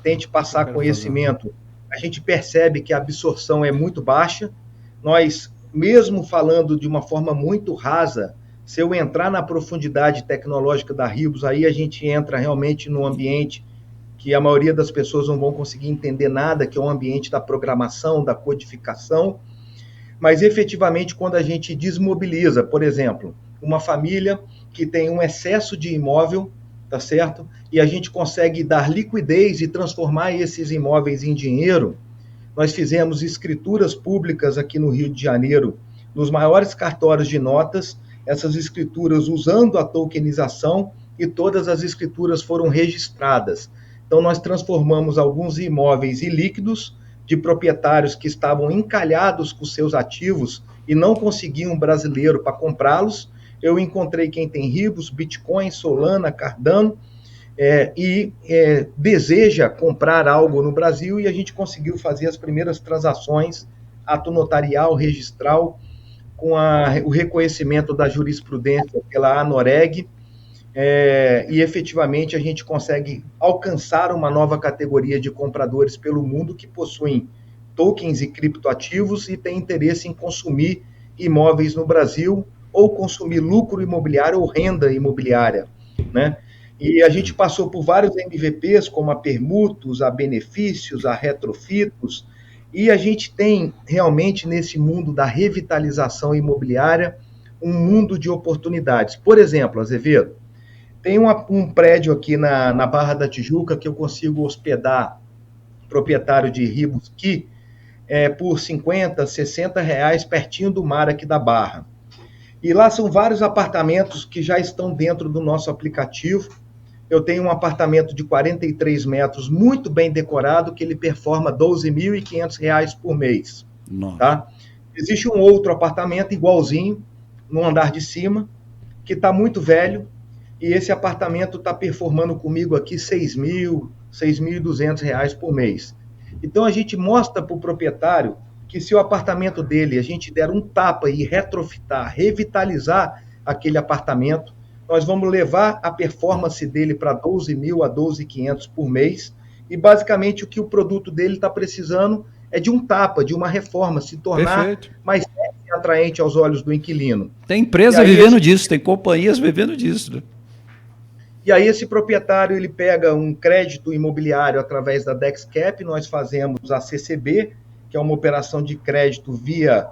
tente passar conhecimento, a gente percebe que a absorção é muito baixa. Nós, mesmo falando de uma forma muito rasa, se eu entrar na profundidade tecnológica da Ribos, aí a gente entra realmente num ambiente que a maioria das pessoas não vão conseguir entender nada, que é um ambiente da programação, da codificação. Mas, efetivamente, quando a gente desmobiliza, por exemplo, uma família que tem um excesso de imóvel, tá certo? E a gente consegue dar liquidez e transformar esses imóveis em dinheiro. Nós fizemos escrituras públicas aqui no Rio de Janeiro, nos maiores cartórios de notas, essas escrituras usando a tokenização, e todas as escrituras foram registradas. Então, nós transformamos alguns imóveis ilíquidos de proprietários que estavam encalhados com seus ativos e não conseguiam um brasileiro para comprá-los. Eu encontrei quem tem Ribos, Bitcoin, Solana, Cardano, e deseja comprar algo no Brasil, e a gente conseguiu fazer as primeiras transações, ato notarial, registral, com o reconhecimento da jurisprudência pela ANOREG, e efetivamente a gente consegue alcançar uma nova categoria de compradores pelo mundo que possuem tokens e criptoativos e têm interesse em consumir imóveis no Brasil, ou consumir lucro imobiliário ou renda imobiliária, né? E a gente passou por vários MVPs, como a Permutos, a Benefícios, a Retrofitos, e a gente tem realmente nesse mundo da revitalização imobiliária um mundo de oportunidades. Por exemplo, Azevedo, tem um prédio aqui na Barra da Tijuca que eu consigo hospedar proprietário de Ribos que por 50, 60 reais, pertinho do mar aqui da Barra. E lá são vários apartamentos que já estão dentro do nosso aplicativo. Eu tenho um apartamento de 43 metros, muito bem decorado, que ele performa R$ 12.500 por mês. Tá? Existe um outro apartamento igualzinho, no andar de cima, que está muito velho, e esse apartamento está performando comigo aqui R$ 6.000, R$ 6.200 por mês. Então, a gente mostra para o proprietário que se o apartamento dele, a gente der um tapa e retrofitar, revitalizar aquele apartamento, nós vamos levar a performance dele para 12.000 a 12.500 por mês, e basicamente o que o produto dele está precisando é de um tapa, de uma reforma, se tornar mais atraente aos olhos do inquilino. Tem empresa vivendo disso, tem companhias vivendo disso, né? E aí esse proprietário, ele pega um crédito imobiliário através da DexCap, nós fazemos a CCB, que é uma operação de crédito via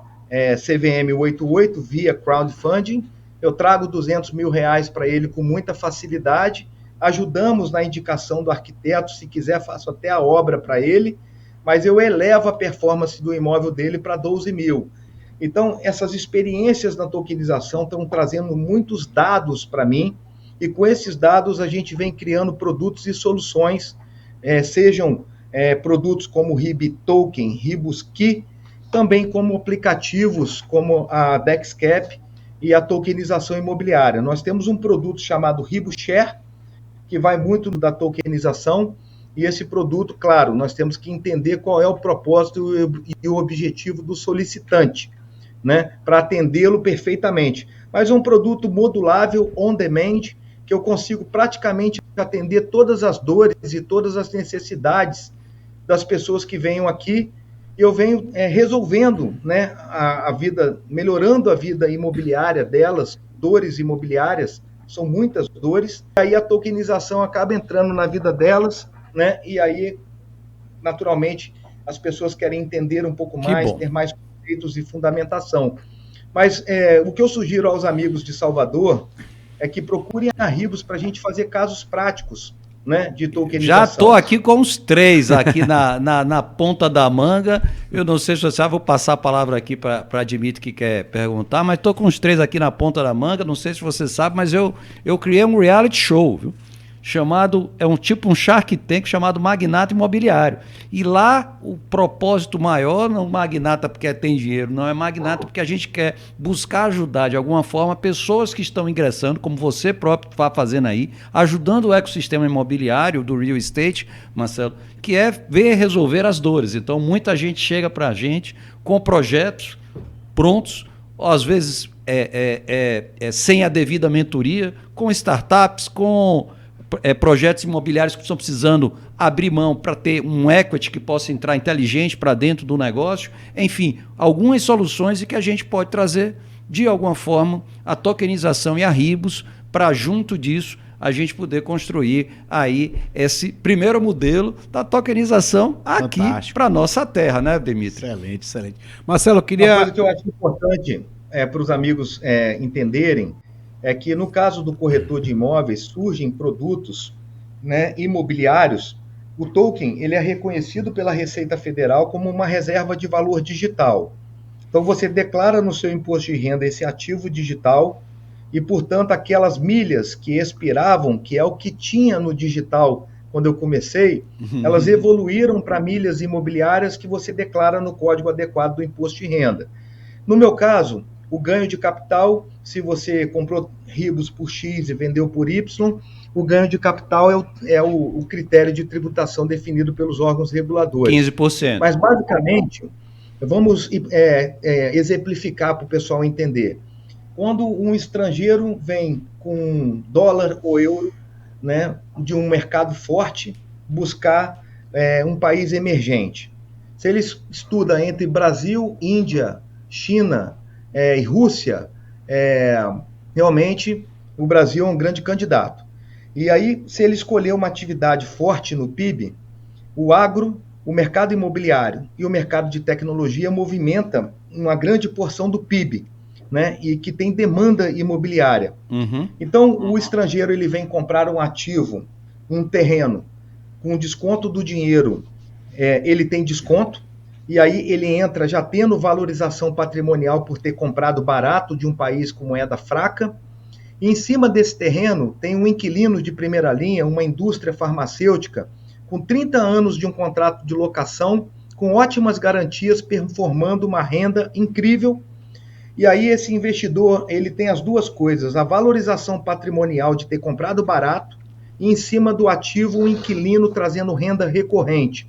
CVM 88, via crowdfunding. Eu trago R$200 mil para ele com muita facilidade, ajudamos na indicação do arquiteto, se quiser faço até a obra para ele, mas eu elevo a performance do imóvel dele para 12 mil. Então, essas experiências na tokenização estão trazendo muitos dados para mim, e com esses dados a gente vem criando produtos e soluções, sejam produtos como o RIB Token, RibosKey, também como aplicativos como a DexCap e a tokenização imobiliária. Nós temos um produto chamado RiboShare, que vai muito da tokenização, E esse produto, claro, nós temos que entender qual é o propósito e o objetivo do solicitante, né, para atendê-lo perfeitamente. Mas um produto modulável, on demand, que eu consigo praticamente atender todas as dores e todas as necessidades das pessoas que venham aqui. Eu venho resolvendo, né, a vida, melhorando a vida imobiliária delas, dores imobiliárias, são muitas dores, e aí a tokenização acaba entrando na vida delas, né, e aí, naturalmente, as pessoas querem entender um pouco mais, ter mais conceitos e fundamentação. Mas o que eu sugiro aos amigos de Salvador é que procurem a Ribus para a gente fazer casos práticos, né, de tokenização. Já estou aqui com os 3 aqui na ponta da manga. Eu não sei se você vou passar a palavra aqui para Dimitri que quer perguntar, mas estou com os 3 aqui na ponta da manga. Não sei se você sabe, mas eu criei um reality show, viu? Chamado, um Shark Tank chamado Magnata Imobiliário. E lá o propósito maior, não magnata porque tem dinheiro, não, é magnata porque a gente quer buscar ajudar de alguma forma pessoas que estão ingressando, como você próprio está fazendo aí, ajudando o ecossistema imobiliário do real estate, Marcelo, que é resolver as dores. Então muita gente chega para a gente com projetos prontos, às vezes sem a devida mentoria, com startups, com projetos imobiliários que estão precisando abrir mão para ter um equity que possa entrar inteligente para dentro do negócio. Enfim, algumas soluções e que a gente pode trazer, de alguma forma, a tokenização e a Ribus para, junto disso, a gente poder construir aí esse primeiro modelo da tokenização aqui para a nossa terra, né, Dimitri? Excelente, excelente. Marcelo, eu queria... Uma coisa que eu acho importante para os amigos entenderem é que, no caso do corretor de imóveis, surgem produtos, né, imobiliários. O token ele é reconhecido pela Receita Federal como uma reserva de valor digital. Então, você declara no seu imposto de renda esse ativo digital e, portanto, aquelas milhas que expiravam, que é o que tinha no digital quando eu comecei, elas evoluíram para milhas imobiliárias que você declara no código adequado do imposto de renda. No meu caso, o ganho de capital, se você comprou Ribus por X e vendeu por Y, o ganho de capital é o critério de tributação definido pelos órgãos reguladores. 15%. Mas, basicamente, vamos exemplificar para o pessoal entender. Quando um estrangeiro vem com dólar ou euro, né, de um mercado forte, buscar um país emergente. Se ele estuda entre Brasil, Índia, China e Rússia, realmente o Brasil é um grande candidato. E aí, se ele escolher uma atividade forte no PIB, o agro, o mercado imobiliário e o mercado de tecnologia movimenta uma grande porção do PIB, né, e que tem demanda imobiliária. Então, o estrangeiro ele vem comprar um ativo, um terreno, com desconto do dinheiro, ele tem desconto, e aí ele entra já tendo valorização patrimonial por ter comprado barato de um país com moeda fraca. E em cima desse terreno tem um inquilino de primeira linha, uma indústria farmacêutica, com 30 anos de um contrato de locação, com ótimas garantias, performando uma renda incrível. E aí esse investidor ele tem as duas coisas, a valorização patrimonial de ter comprado barato e em cima do ativo um inquilino trazendo renda recorrente.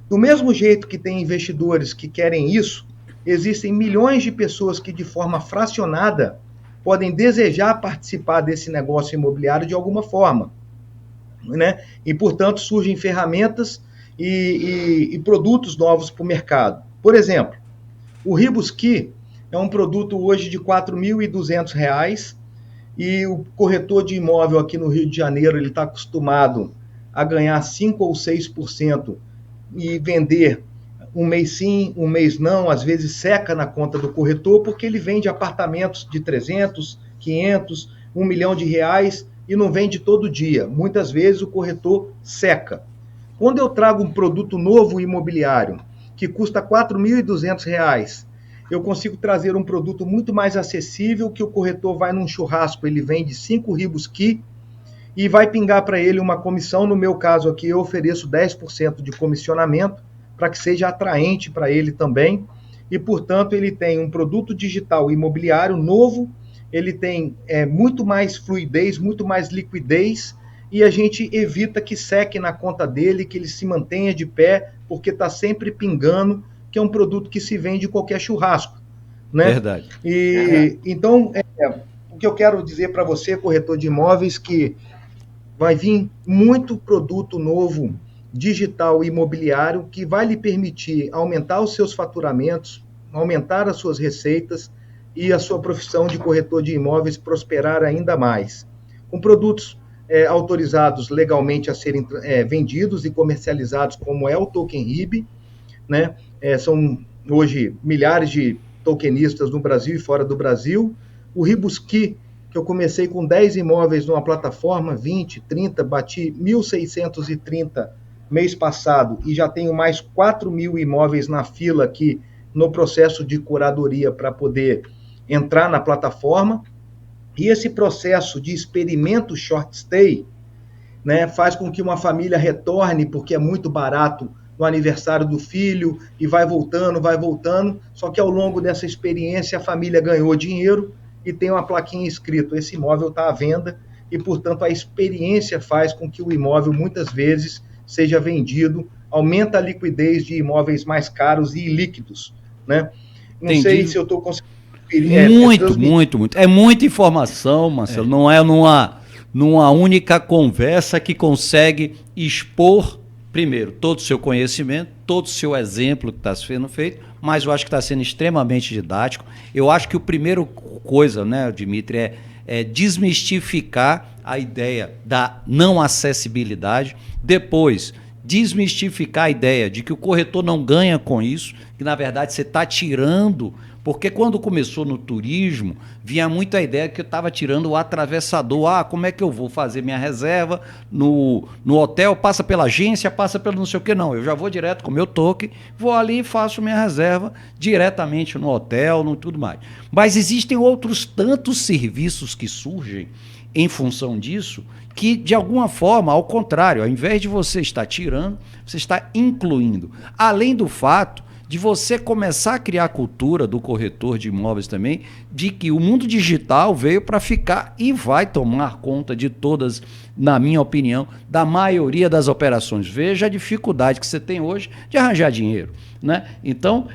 Do mesmo jeito que tem investidores que querem isso, existem milhões de pessoas que, de forma fracionada, podem desejar participar desse negócio imobiliário de alguma forma, né? E, portanto, surgem ferramentas e produtos novos para o mercado. Por exemplo, o Ribus-Key é um produto hoje de R$ 4.200 e o corretor de imóvel aqui no Rio de Janeiro ele está acostumado a ganhar 5% ou 6% e vender um mês sim, um mês não, às vezes seca na conta do corretor, porque ele vende apartamentos de 300, 500, R$ 1 milhão e não vende todo dia. Muitas vezes o corretor seca. Quando eu trago um produto novo imobiliário, que custa R$ 4.200, eu consigo trazer um produto muito mais acessível, que o corretor vai num churrasco, ele vende 5 Ribus-Key, e vai pingar para ele uma comissão. No meu caso aqui, eu ofereço 10% de comissionamento para que seja atraente para ele também. E, portanto, ele tem um produto digital imobiliário novo, ele tem muito mais fluidez, muito mais liquidez e a gente evita que seque na conta dele, que ele se mantenha de pé, porque está sempre pingando, que é um produto que se vende em qualquer churrasco, né? Verdade. Então, o que eu quero dizer para você, corretor de imóveis, que vai vir muito produto novo, digital e imobiliário, que vai lhe permitir aumentar os seus faturamentos, aumentar as suas receitas e a sua profissão de corretor de imóveis prosperar ainda mais. Com produtos autorizados legalmente a serem vendidos e comercializados, como é o Token RIB, né? São hoje milhares de tokenistas no Brasil e fora do Brasil. O Ribusqui, que eu comecei com 10 imóveis numa plataforma, 20, 30, bati 1.630 mês passado e já tenho mais 4.000 imóveis na fila aqui no processo de curadoria para poder entrar na plataforma. E esse processo de experimento short stay, né, faz com que uma família retorne, porque é muito barato, no aniversário do filho, e vai voltando, só que ao longo dessa experiência a família ganhou dinheiro e tem uma plaquinha escrito, esse imóvel está à venda, e portanto a experiência faz com que o imóvel muitas vezes seja vendido, aumenta a liquidez de imóveis mais caros e ilíquidos, né? Não Entendi. sei se eu estou conseguindo... Muito. É muita informação, Marcelo. Não é numa única conversa que consegue expor, primeiro, todo o seu conhecimento, todo o seu exemplo que está sendo feito, mas eu acho que está sendo extremamente didático. Eu acho que a primeira coisa, né, Dimitri, é desmistificar a ideia da não acessibilidade. Depois, desmistificar a ideia de que o corretor não ganha com isso, que na verdade você está tirando... Porque quando começou no turismo, vinha muito a ideia que eu estava tirando o atravessador. Como é que eu vou fazer minha reserva no hotel? Passa pela agência, passa pelo não sei o que. Não, eu já vou direto com o meu token, vou ali e faço minha reserva diretamente no hotel, no tudo mais. Mas existem outros tantos serviços que surgem em função disso, que de alguma forma, ao contrário, ao invés de você estar tirando, você está incluindo. Além do fato de você começar a criar a cultura do corretor de imóveis também, de que o mundo digital veio para ficar e vai tomar conta de todas, na minha opinião, da maioria das operações. Veja a dificuldade que você tem hoje de arranjar dinheiro, né? Então,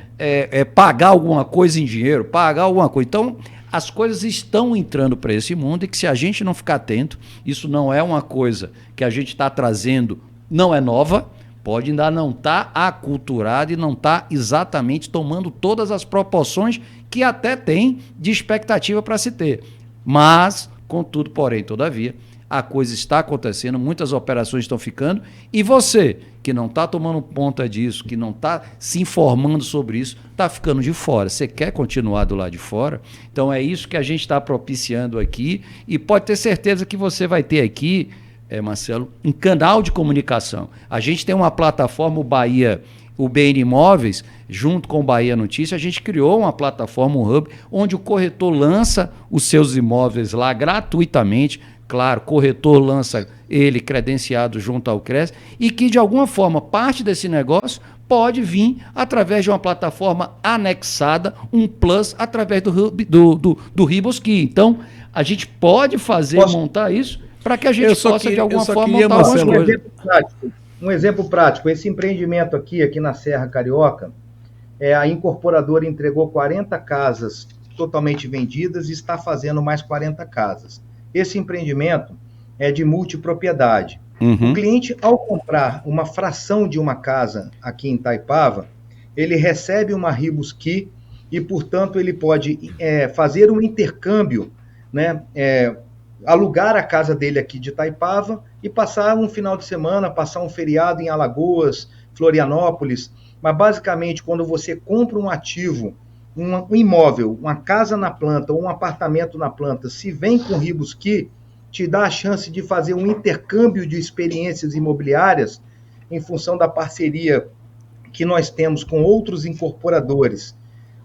pagar alguma coisa em dinheiro, pagar alguma coisa. Então, as coisas estão entrando para esse mundo e que se a gente não ficar atento, isso não é uma coisa que a gente está trazendo, não é nova, pode ainda não estar aculturado e não estar exatamente tomando todas as proporções que até tem de expectativa para se ter. Mas, contudo, porém, todavia, a coisa está acontecendo, muitas operações estão ficando, e você, que não está tomando conta disso, que não está se informando sobre isso, está ficando de fora. Você quer continuar do lado de fora? Então é isso que a gente está propiciando aqui, e pode ter certeza que você vai ter aqui, Marcelo, um canal de comunicação. A gente tem uma plataforma, o BN Imóveis, junto com o Bahia Notícia, a gente criou uma plataforma, um hub, onde o corretor lança os seus imóveis lá gratuitamente. Claro, o corretor lança ele credenciado junto ao CRES, e que de alguma forma parte desse negócio pode vir através de uma plataforma anexada, um plus, através do Ribusqui. Então, a gente pode montar isso para que a gente possa, de alguma forma, montar algumas coisas. Um exemplo prático, esse empreendimento aqui na Serra Carioca, a incorporadora entregou 40 casas totalmente vendidas e está fazendo mais 40 casas. Esse empreendimento é de multipropriedade. O cliente, ao comprar uma fração de uma casa aqui em Itaipava, ele recebe uma Ribusqui e, portanto, ele pode fazer um intercâmbio, né, alugar a casa dele aqui de Itaipava e passar um final de semana, passar um feriado em Alagoas, Florianópolis. Mas, basicamente, quando você compra um ativo, um imóvel, uma casa na planta ou um apartamento na planta, se vem com Ribusqui, te dá a chance de fazer um intercâmbio de experiências imobiliárias em função da parceria que nós temos com outros incorporadores,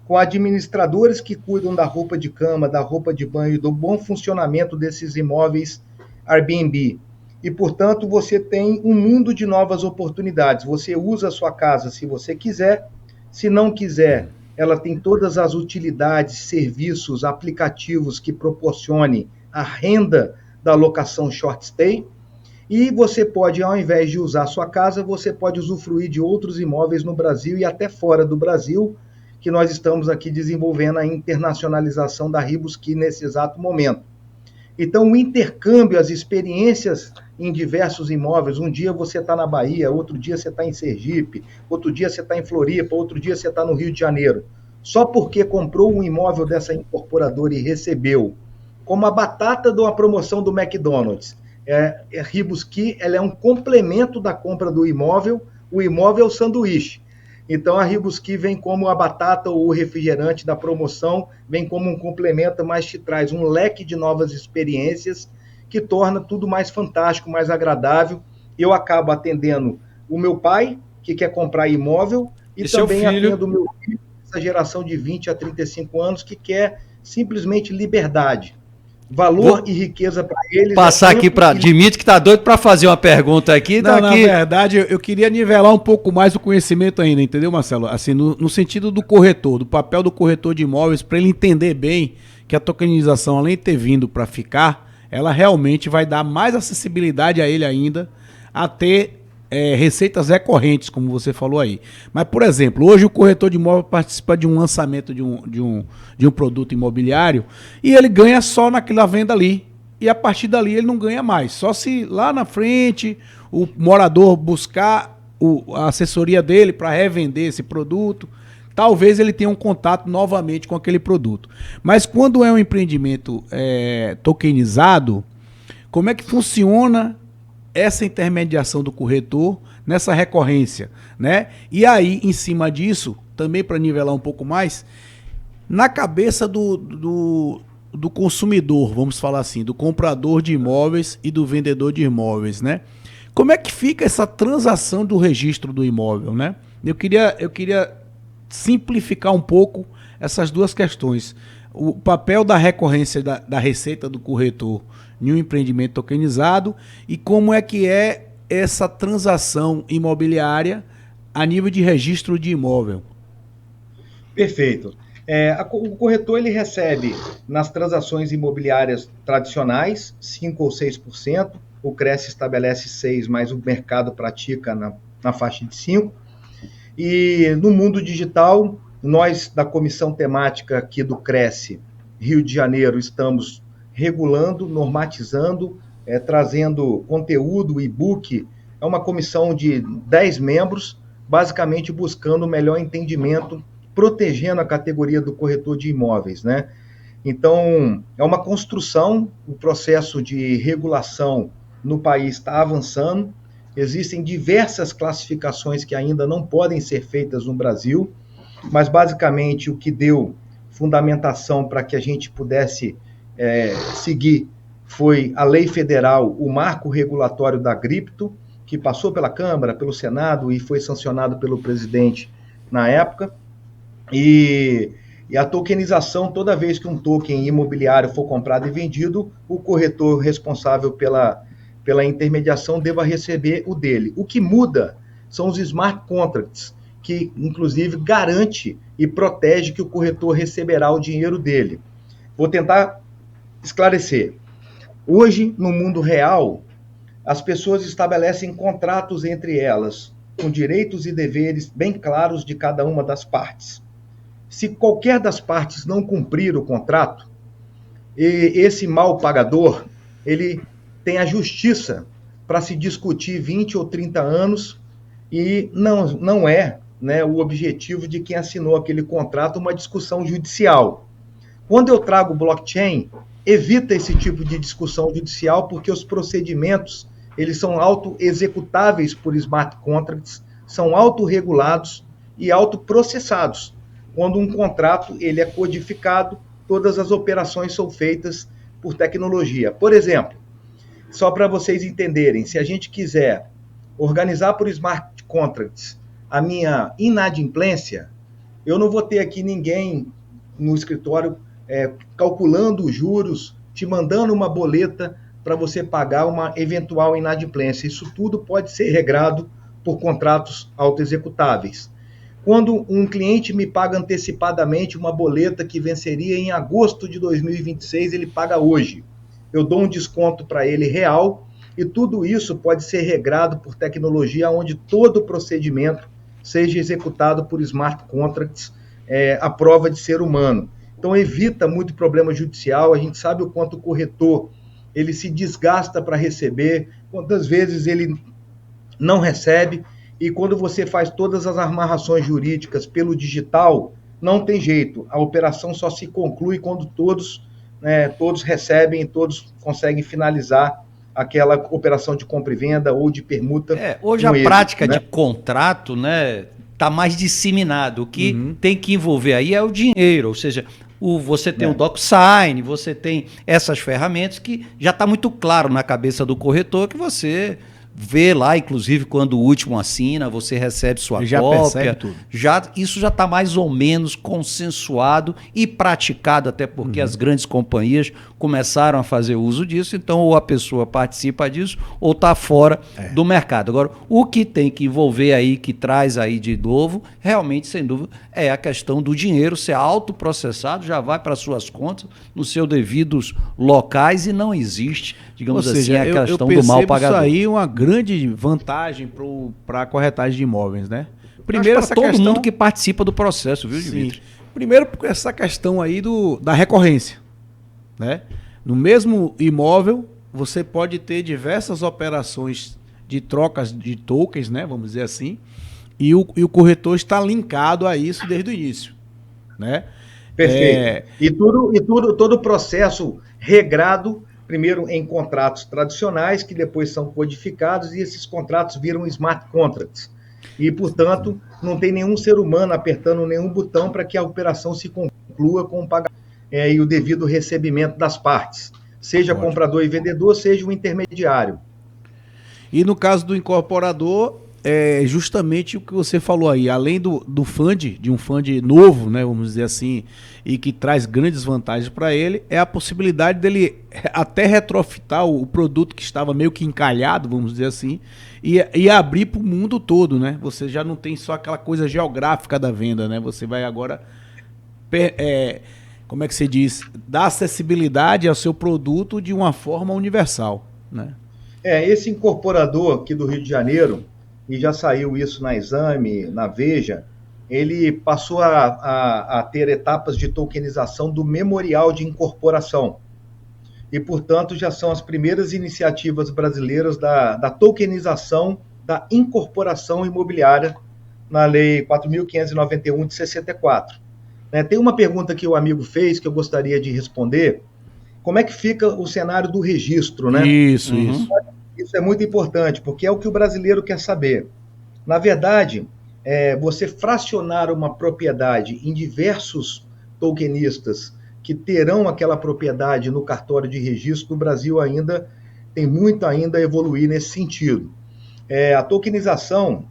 com administradores que cuidam da roupa de cama, da roupa de banho, do bom funcionamento desses imóveis Airbnb. E, portanto, você tem um mundo de novas oportunidades. Você usa a sua casa se você quiser, se não quiser, ela tem todas as utilidades, serviços, aplicativos que proporcione a renda da locação short stay. E você pode, ao invés de usar a sua casa, você pode usufruir de outros imóveis no Brasil e até fora do Brasil, que nós estamos aqui desenvolvendo a internacionalização da RIBUSQUI nesse exato momento. Então, o intercâmbio, as experiências em diversos imóveis, um dia você está na Bahia, outro dia você está em Sergipe, outro dia você está em Floripa, outro dia você está no Rio de Janeiro. Só porque comprou um imóvel dessa incorporadora e recebeu, como a batata de uma promoção do McDonald's, a RIBUSQUI, ela é um complemento da compra do imóvel, o imóvel é o sanduíche. Então, a RIBUSQUI vem como a batata ou o refrigerante da promoção, vem como um complemento, mas te traz um leque de novas experiências que torna tudo mais fantástico, mais agradável. Eu acabo atendendo o meu pai, que quer comprar imóvel, e também atendo o meu filho, essa geração de 20 a 35 anos, que quer simplesmente liberdade. Valor e riqueza para eles. Passar aqui para Dimitri, que está doido para fazer uma pergunta aqui. Não, na verdade, eu queria nivelar um pouco mais o conhecimento ainda, entendeu, Marcelo? Assim, no sentido do corretor, do papel do corretor de imóveis, para ele entender bem que a tokenização, além de ter vindo para ficar, ela realmente vai dar mais acessibilidade a ele ainda, a ter receitas recorrentes, como você falou aí. Mas, por exemplo, hoje o corretor de imóvel participa de um lançamento de um produto imobiliário e ele ganha só naquela venda ali. E a partir dali ele não ganha mais. Só se lá na frente o morador buscar a assessoria dele para revender esse produto, talvez ele tenha um contato novamente com aquele produto. Mas quando é um empreendimento tokenizado, como é que funciona essa intermediação do corretor nessa recorrência, né? E aí, em cima disso, também para nivelar um pouco mais, na cabeça do consumidor, vamos falar assim, do comprador de imóveis e do vendedor de imóveis, né? Como é que fica essa transação do registro do imóvel, né? Eu queria simplificar um pouco essas duas questões. O papel da recorrência da receita do corretor em um empreendimento tokenizado e como é que é essa transação imobiliária a nível de registro de imóvel. Perfeito. O corretor ele recebe nas transações imobiliárias tradicionais 5 ou 6%, o CRES estabelece 6%, mas o mercado pratica na faixa de 5%. E no mundo digital, nós da comissão temática aqui do CRES Rio de Janeiro estamos regulando, normatizando, trazendo conteúdo, e-book. É uma comissão de 10 membros, basicamente buscando o melhor entendimento, protegendo a categoria do corretor de imóveis, né? Então, é uma construção, o processo de regulação no país está avançando, existem diversas classificações que ainda não podem ser feitas no Brasil, mas basicamente o que deu fundamentação para que a gente pudesse seguir foi a lei federal, o marco regulatório da cripto, que passou pela Câmara, pelo Senado e foi sancionado pelo presidente na época. E a tokenização, toda vez que um token imobiliário for comprado e vendido, o corretor responsável pela intermediação deva receber o dele. O que muda são os smart contracts, que inclusive garante e protege que o corretor receberá o dinheiro dele. Vou tentar esclarecer. Hoje, no mundo real, as pessoas estabelecem contratos entre elas, com direitos e deveres bem claros de cada uma das partes. Se qualquer das partes não cumprir o contrato, esse mal pagador, ele tem a justiça para se discutir 20 ou 30 anos e não é, né, o objetivo de quem assinou aquele contrato uma discussão judicial. Quando eu trago blockchain, evita esse tipo de discussão judicial porque os procedimentos eles são auto-executáveis por smart contracts, são autorregulados e autoprocessados. Quando um contrato ele é codificado, todas as operações são feitas por tecnologia. Por exemplo, só para vocês entenderem, se a gente quiser organizar por smart contracts a minha inadimplência, eu não vou ter aqui ninguém no escritório calculando os juros, te mandando uma boleta para você pagar uma eventual inadimplência. Isso tudo pode ser regrado por contratos autoexecutáveis. Quando um cliente me paga antecipadamente uma boleta que venceria em agosto de 2026, ele paga hoje. Eu dou um desconto para ele real E tudo isso pode ser regrado por tecnologia, onde todo o procedimento seja executado por smart contracts, à prova de ser humano. Então, evita muito problema judicial. A gente sabe o quanto o corretor ele se desgasta para receber, quantas vezes ele não recebe, e quando você faz todas as amarrações jurídicas pelo digital, não tem jeito. A operação só se conclui quando todos recebem, todos conseguem finalizar aquela operação de compra e venda ou de permuta. Hoje a prática de contrato, né, está mais disseminado. O que tem que envolver aí é o dinheiro, ou seja, você tem o DocuSign, você tem essas ferramentas que já está muito claro na cabeça do corretor que você vê lá, inclusive quando o último assina, você recebe sua já cópia. Percebe tudo. Isso já está mais ou menos consensuado e praticado, até porque as grandes companhias começaram a fazer uso disso, então ou a pessoa participa disso ou está fora do mercado. Agora, o que tem que envolver aí, que traz aí de novo, realmente, sem dúvida, é a questão do dinheiro ser autoprocessado, já vai para suas contas, nos seus devidos locais, e não existe, digamos assim, a questão do mal pagador. Isso aí é uma grande vantagem para a corretagem de imóveis, né? Primeiro, para todo mundo que participa do processo, viu, Dimitri? Primeiro, essa questão aí da recorrência, né? No mesmo imóvel, você pode ter diversas operações de trocas de tokens, né? Vamos dizer assim, e o corretor está linkado a isso desde o início, né? Perfeito. E todo o processo regrado, primeiro em contratos tradicionais, que depois são codificados, e esses contratos viram smart contracts. E, portanto, não tem nenhum ser humano apertando nenhum botão para que a operação se conclua com o pagamento e o devido recebimento das partes, seja comprador e vendedor, seja o intermediário. E no caso do incorporador, é justamente o que você falou aí, além do fund, de um fund novo, né, vamos dizer assim, e que traz grandes vantagens para ele, é a possibilidade dele até retrofitar o produto que estava meio que encalhado, vamos dizer assim, e abrir para o mundo todo, né? Você já não tem só aquela coisa geográfica da venda, né? Você vai agora, como é que se diz, dar acessibilidade ao seu produto de uma forma universal, né? Esse incorporador aqui do Rio de Janeiro, e já saiu isso na Exame, na Veja, ele passou a ter etapas de tokenização do memorial de incorporação. E, portanto, já são as primeiras iniciativas brasileiras da tokenização da incorporação imobiliária na Lei 4.591 de 64. Tem uma pergunta que o amigo fez que eu gostaria de responder. Como é que fica o cenário do registro, né? Isso. Isso é muito importante, porque é o que o brasileiro quer saber. Na verdade, você fracionar uma propriedade em diversos tokenistas que terão aquela propriedade no cartório de registro, no Brasil ainda tem muito ainda a evoluir nesse sentido. A tokenização,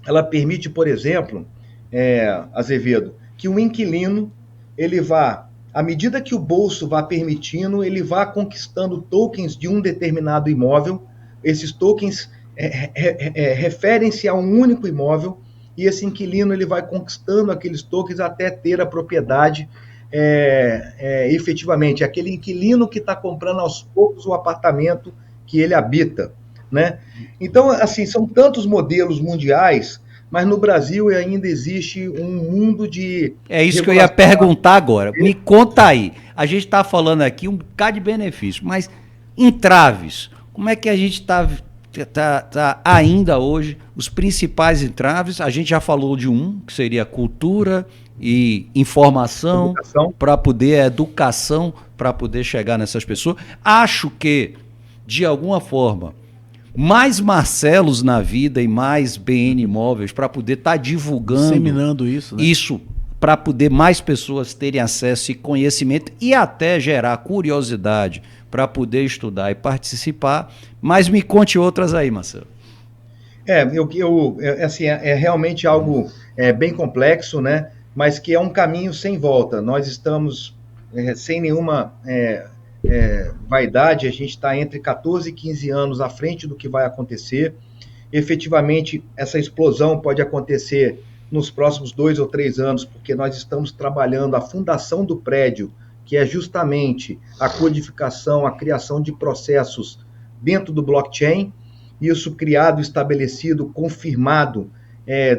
ela permite, por exemplo, Azevedo, que um inquilino, ele vá, à medida que o bolso vá permitindo, ele vá conquistando tokens de um determinado imóvel. Esses tokens referem-se a um único imóvel, e esse inquilino ele vai conquistando aqueles tokens até ter a propriedade efetivamente. Aquele inquilino que está comprando aos poucos o apartamento que ele habita, né? Então, assim, são tantos modelos mundiais, mas no Brasil ainda existe um mundo de... É isso que eu ia perguntar agora. Me conta aí. A gente está falando aqui um bocado de benefício, mas entraves, como é que a gente está ainda hoje, os principais entraves? A gente já falou de que seria cultura e informação, para poder, educação, para poder chegar nessas pessoas. Acho que, de alguma forma, mais Marcelos na vida e mais BN Imóveis para poder estar divulgando, disseminando isso, né? Isso, para poder mais pessoas terem acesso e conhecimento e até gerar curiosidade para poder estudar e participar. Mas me conte outras aí, Marcelo. Assim, realmente algo bem complexo, né? Mas que é um caminho sem volta. Nós estamos sem nenhuma vaidade, a gente está entre 14 e 15 anos à frente do que vai acontecer. Efetivamente, essa explosão pode acontecer nos próximos 2 ou 3 anos, porque nós estamos trabalhando a fundação do prédio, que é justamente a codificação, a criação de processos dentro do blockchain, isso criado, estabelecido, confirmado.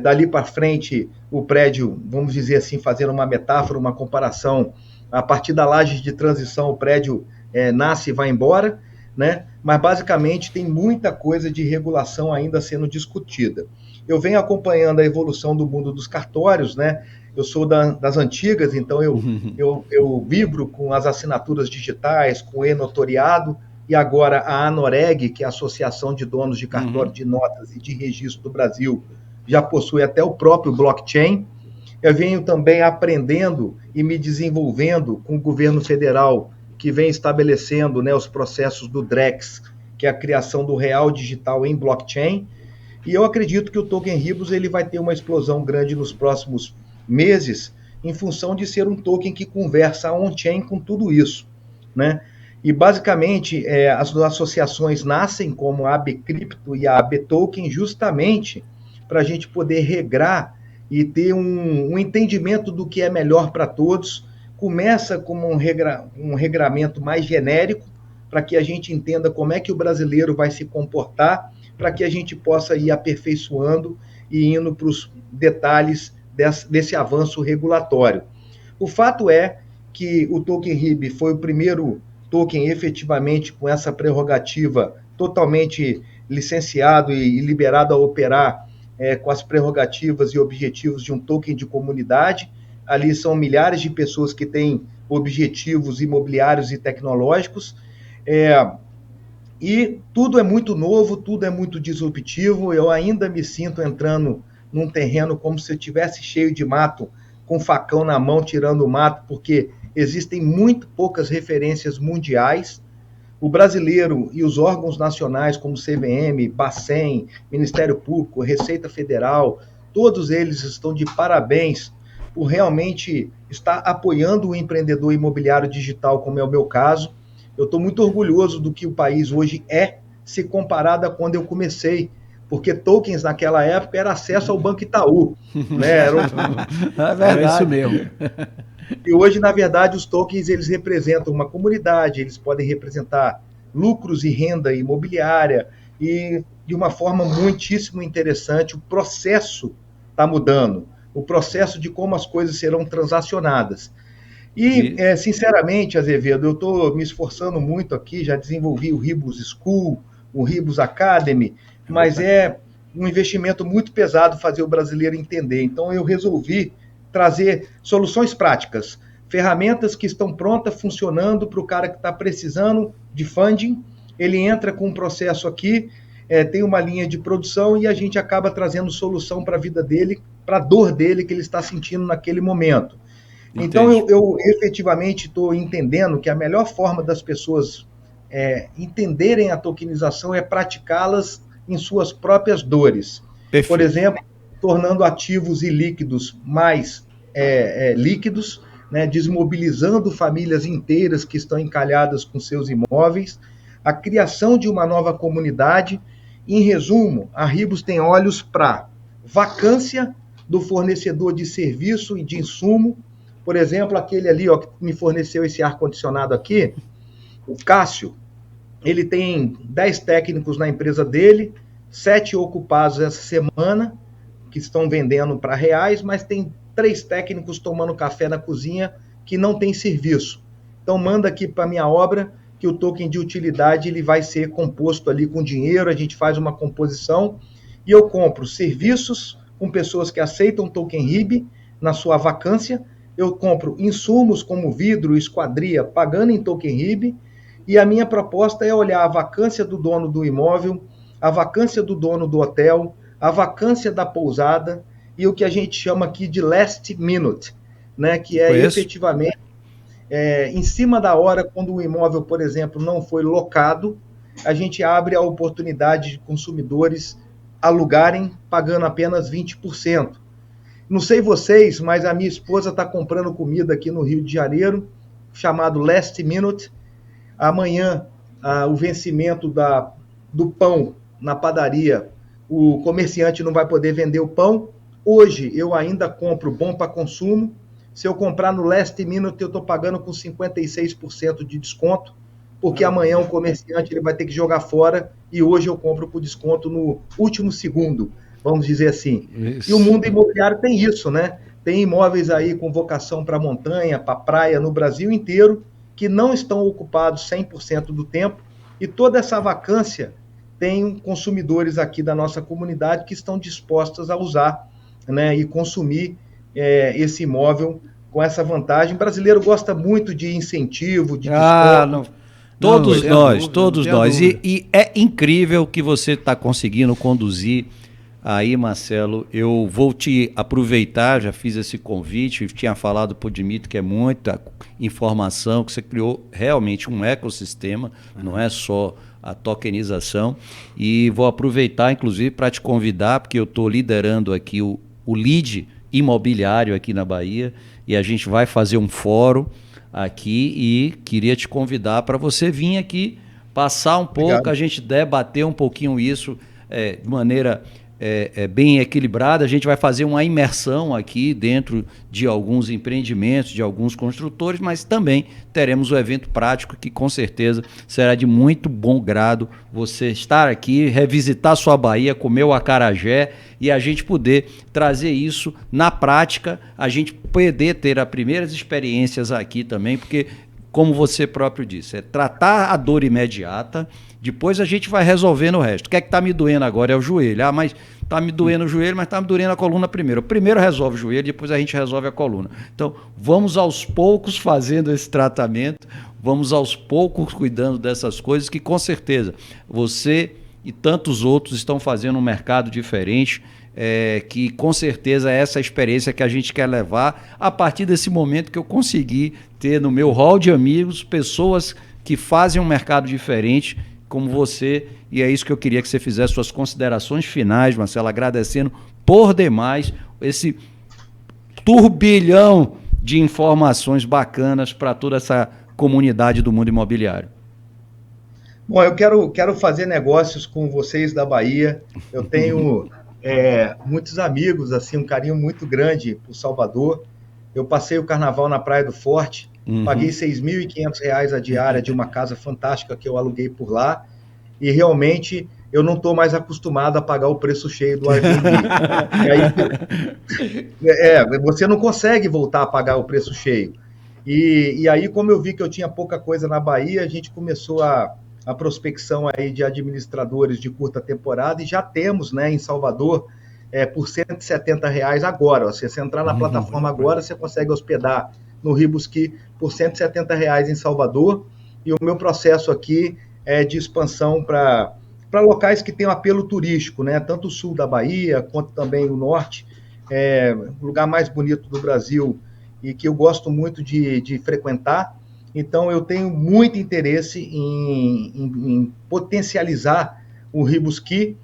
Dali para frente, o prédio, vamos dizer assim, fazendo uma metáfora, uma comparação, a partir da laje de transição, o prédio nasce e vai embora, né? Mas basicamente tem muita coisa de regulação ainda sendo discutida. Eu venho acompanhando a evolução do mundo dos cartórios, né? Eu sou das antigas, então eu vibro com as assinaturas digitais, com o e-notoriado, e agora a ANOREG, que é a Associação de Donos de Cartório de Notas e de Registro do Brasil, já possui até o próprio blockchain. Eu venho também aprendendo e me desenvolvendo com o governo federal, que vem estabelecendo, né, os processos do DREX, que é a criação do real digital em blockchain. E eu acredito que o token Ribus ele vai ter uma explosão grande nos próximos meses, em função de ser um token que conversa on-chain com tudo isso, né? E basicamente as associações nascem como a AB Crypto e a AB Token justamente para a gente poder regrar e ter um entendimento do que é melhor para todos. Começa como um regramento mais genérico, para que a gente entenda como é que o brasileiro vai se comportar, para que a gente possa ir aperfeiçoando e indo para os detalhes desse avanço regulatório. O fato é que o token RIB foi o primeiro token efetivamente com essa prerrogativa totalmente licenciado e liberado a operar com as prerrogativas e objetivos de um token de comunidade. Ali são milhares de pessoas que têm objetivos imobiliários e tecnológicos, e tudo é muito novo, tudo é muito disruptivo. Eu ainda me sinto entrando num terreno como se eu estivesse cheio de mato, com facão na mão, tirando o mato, porque existem muito poucas referências mundiais. O brasileiro e os órgãos nacionais, como CVM, Bacen, Ministério Público, Receita Federal, todos eles estão de parabéns por realmente estar apoiando o empreendedor imobiliário digital, como é o meu caso. Eu estou muito orgulhoso do que o país hoje se comparado a quando eu comecei, porque tokens naquela época era acesso ao Banco Itaú, né? É verdade. É isso mesmo. E hoje, na verdade, os tokens eles representam uma comunidade, eles podem representar lucros e renda imobiliária, e de uma forma muitíssimo interessante, o processo está mudando, o processo de como as coisas serão transacionadas. E, sinceramente, Azevedo, eu estou me esforçando muito aqui, já desenvolvi o Ribus School, o Ribus Academy, mas é um investimento muito pesado fazer o brasileiro entender. Então, eu resolvi trazer soluções práticas, ferramentas que estão prontas, funcionando para o cara que está precisando de funding. Ele entra com um processo aqui, tem uma linha de produção e a gente acaba trazendo solução para a vida dele, para a dor dele que ele está sentindo naquele momento. Entendi. Então, eu efetivamente estou entendendo que a melhor forma das pessoas entenderem a tokenização é praticá-las em suas próprias dores. Perfeito. Por exemplo, tornando ativos e líquidos mais líquidos, né, desmobilizando famílias inteiras que estão encalhadas com seus imóveis, a criação de uma nova comunidade. Em resumo, a Ribus tem olhos para vacância do fornecedor de serviço e de insumo. Por exemplo, aquele ali que me forneceu esse ar-condicionado aqui, o Cássio, ele tem 10 técnicos na empresa dele, 7 ocupados essa semana, que estão vendendo para reais, mas tem 3 técnicos tomando café na cozinha que não tem serviço. Então manda aqui para a minha obra que o token de utilidade ele vai ser composto ali com dinheiro, a gente faz uma composição e eu compro serviços com pessoas que aceitam token RIB na sua vacância, eu compro insumos como vidro, esquadria, pagando em token RIB, e a minha proposta é olhar a vacância do dono do imóvel, a vacância do dono do hotel, a vacância da pousada e o que a gente chama aqui de last minute, né, que é efetivamente em cima da hora, quando o imóvel, por exemplo, não foi locado, a gente abre a oportunidade de consumidores alugarem pagando apenas 20%. Não sei vocês, mas a minha esposa está comprando comida aqui no Rio de Janeiro, chamado Last Minute. Amanhã, o vencimento do pão na padaria, o comerciante não vai poder vender o pão. Hoje, eu ainda compro bom para consumo. Se eu comprar no Last Minute, eu estou pagando com 56% de desconto, porque amanhã o comerciante ele vai ter que jogar fora e hoje eu compro por desconto no último segundo, vamos dizer assim. Isso. E o mundo imobiliário tem isso, né? Tem imóveis aí com vocação para montanha, para praia no Brasil inteiro, que não estão ocupados 100% do tempo, e toda essa vacância tem consumidores aqui da nossa comunidade que estão dispostos a usar, né, e consumir esse imóvel com essa vantagem. O brasileiro gosta muito de incentivo, de desconto. Não. Todos Não nós. tenho dúvida. E é incrível que você está conseguindo conduzir aí, Marcelo. Eu vou te aproveitar, já fiz esse convite, tinha falado para o Dimitri que é muita informação, que você criou realmente um ecossistema, não é só a tokenização. E vou aproveitar, inclusive, para te convidar, porque eu estou liderando aqui o lead imobiliário aqui na Bahia, e a gente vai fazer um fórum aqui e queria te convidar para você vir aqui passar um pouco, Obrigado. a gente debater um pouquinho isso de maneira bem equilibrada. A gente vai fazer uma imersão aqui dentro de alguns empreendimentos, de alguns construtores, mas também teremos o evento prático que com certeza será de muito bom grado você estar aqui, revisitar sua Bahia, comer o acarajé e a gente poder trazer isso na prática, a gente poder ter as primeiras experiências aqui também, porque como você próprio disse, é tratar a dor imediata, depois a gente vai resolvendo o resto. O que é que está me doendo agora é o joelho. Ah, mas está me doendo o joelho, mas está me doendo a coluna primeiro. Primeiro resolve o joelho, depois a gente resolve a coluna. Então, vamos aos poucos fazendo esse tratamento, vamos aos poucos cuidando dessas coisas que com certeza você e tantos outros estão fazendo um mercado diferente, que com certeza é essa experiência que a gente quer levar a partir desse momento que eu consegui ter no meu hall de amigos pessoas que fazem um mercado diferente como você, e é isso que eu queria que você fizesse suas considerações finais, Marcelo, agradecendo por demais esse turbilhão de informações bacanas para toda essa comunidade do mundo imobiliário. Bom, eu quero fazer negócios com vocês da Bahia. Eu tenho muitos amigos, assim, um carinho muito grande por Salvador. Eu passei o carnaval na Praia do Forte, paguei R$ 6.500 a diária de uma casa fantástica que eu aluguei por lá, e realmente eu não estou mais acostumado a pagar o preço cheio do Airbnb. E aí, você não consegue voltar a pagar o preço cheio. E aí, como eu vi que eu tinha pouca coisa na Bahia, a gente começou a prospecção aí de administradores de curta temporada, e já temos, né, em Salvador, por R$ 170 agora. Se você entrar na plataforma agora, você consegue hospedar no Ribusqui por R$ 170 em Salvador, e o meu processo aqui é de expansão para locais que têm um apelo turístico, né? Tanto o sul da Bahia, quanto também o norte, o lugar mais bonito do Brasil e que eu gosto muito de frequentar. Então, eu tenho muito interesse em potencializar o Ribusqui,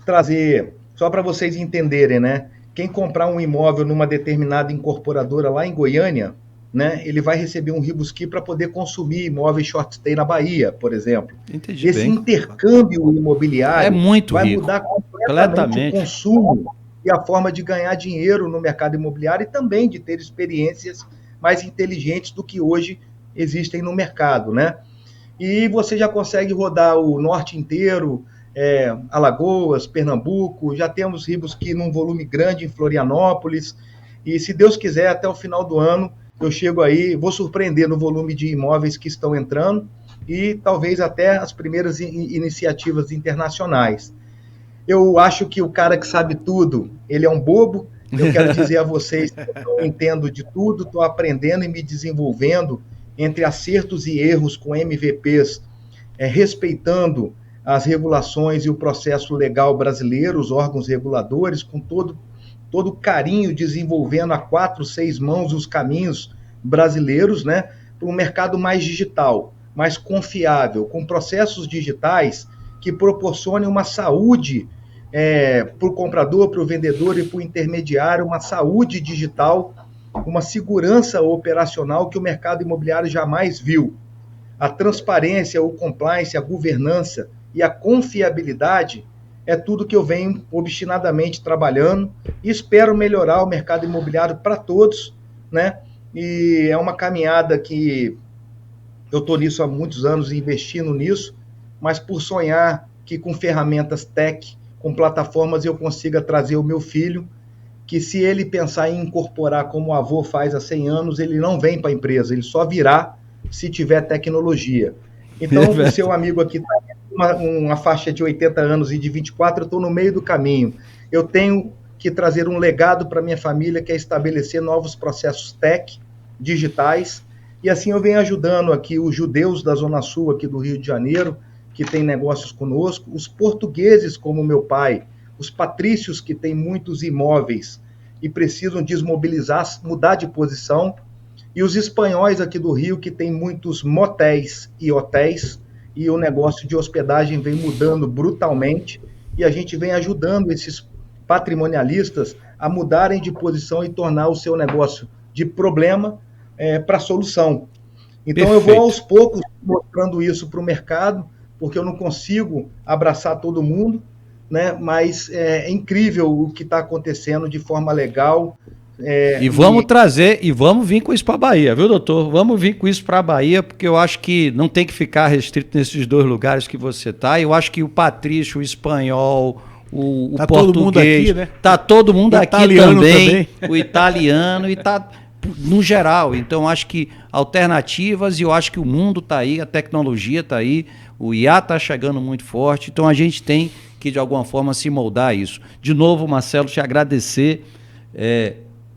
trazer, só para vocês entenderem, né? Quem comprar um imóvel numa determinada incorporadora lá em Goiânia, né, ele vai receber um Ribusqui para poder consumir imóveis short stay na Bahia, por exemplo. Entendi Esse bem. intercâmbio imobiliário muito vai rico, mudar completamente o consumo e a forma de ganhar dinheiro no mercado imobiliário e também de ter experiências mais inteligentes do que hoje existem no mercado, né? E você já consegue rodar o norte inteiro, Alagoas, Pernambuco, já temos Ribusqui num volume grande em Florianópolis, e se Deus quiser, até o final do ano, eu chego aí, vou surpreender no volume de imóveis que estão entrando e talvez até as primeiras iniciativas internacionais. Eu acho que o cara que sabe tudo, ele é um bobo. Eu quero dizer a vocês que eu não entendo de tudo, estou aprendendo e me desenvolvendo entre acertos e erros com MVPs, respeitando as regulações e o processo legal brasileiro, os órgãos reguladores, com todo carinho, desenvolvendo a 4, 6 mãos os caminhos brasileiros, né, para um mercado mais digital, mais confiável, com processos digitais que proporcionem uma saúde para o comprador, para o vendedor e para o intermediário, uma saúde digital, uma segurança operacional que o mercado imobiliário jamais viu. A transparência, o compliance, a governança e a confiabilidade é tudo que eu venho obstinadamente trabalhando e espero melhorar o mercado imobiliário para todos, né? E é uma caminhada que Eu estou nisso há muitos anos, investindo nisso, mas por sonhar que com ferramentas tech, com plataformas, eu consiga trazer o meu filho, que se ele pensar em incorporar como o avô faz há 100 anos, ele não vem para a empresa, ele só virá se tiver tecnologia. Então, o seu amigo aqui está uma faixa de 80 anos e de 24, eu estou no meio do caminho. Eu tenho que trazer um legado para minha família, que é estabelecer novos processos tech, digitais, e assim eu venho ajudando aqui os judeus da Zona Sul, aqui do Rio de Janeiro, que têm negócios conosco, os portugueses, como meu pai, os patrícios, que têm muitos imóveis e precisam desmobilizar, mudar de posição, e os espanhóis aqui do Rio, que têm muitos motéis e hotéis, e o negócio de hospedagem vem mudando brutalmente, e a gente vem ajudando esses patrimonialistas a mudarem de posição e tornar o seu negócio de problema para solução. Então, perfeito. Eu vou aos poucos mostrando isso para o mercado, porque eu não consigo abraçar todo mundo, né? Mas é incrível o que está acontecendo de forma legal. E vamos trazer, e vamos vir com isso para a Bahia, viu, doutor? Vamos vir com isso para a Bahia, porque eu acho que não tem que ficar restrito nesses 2 lugares que você está. Eu acho que o patrício, o espanhol, o tá português, todo mundo aqui, né? Tá todo mundo o aqui também, o italiano, e tá no geral. Então, acho que alternativas, e eu acho que o mundo está aí, a tecnologia está aí, o IA está chegando muito forte, então a gente tem que, de alguma forma, se moldar a isso. De novo, Marcelo, te agradecer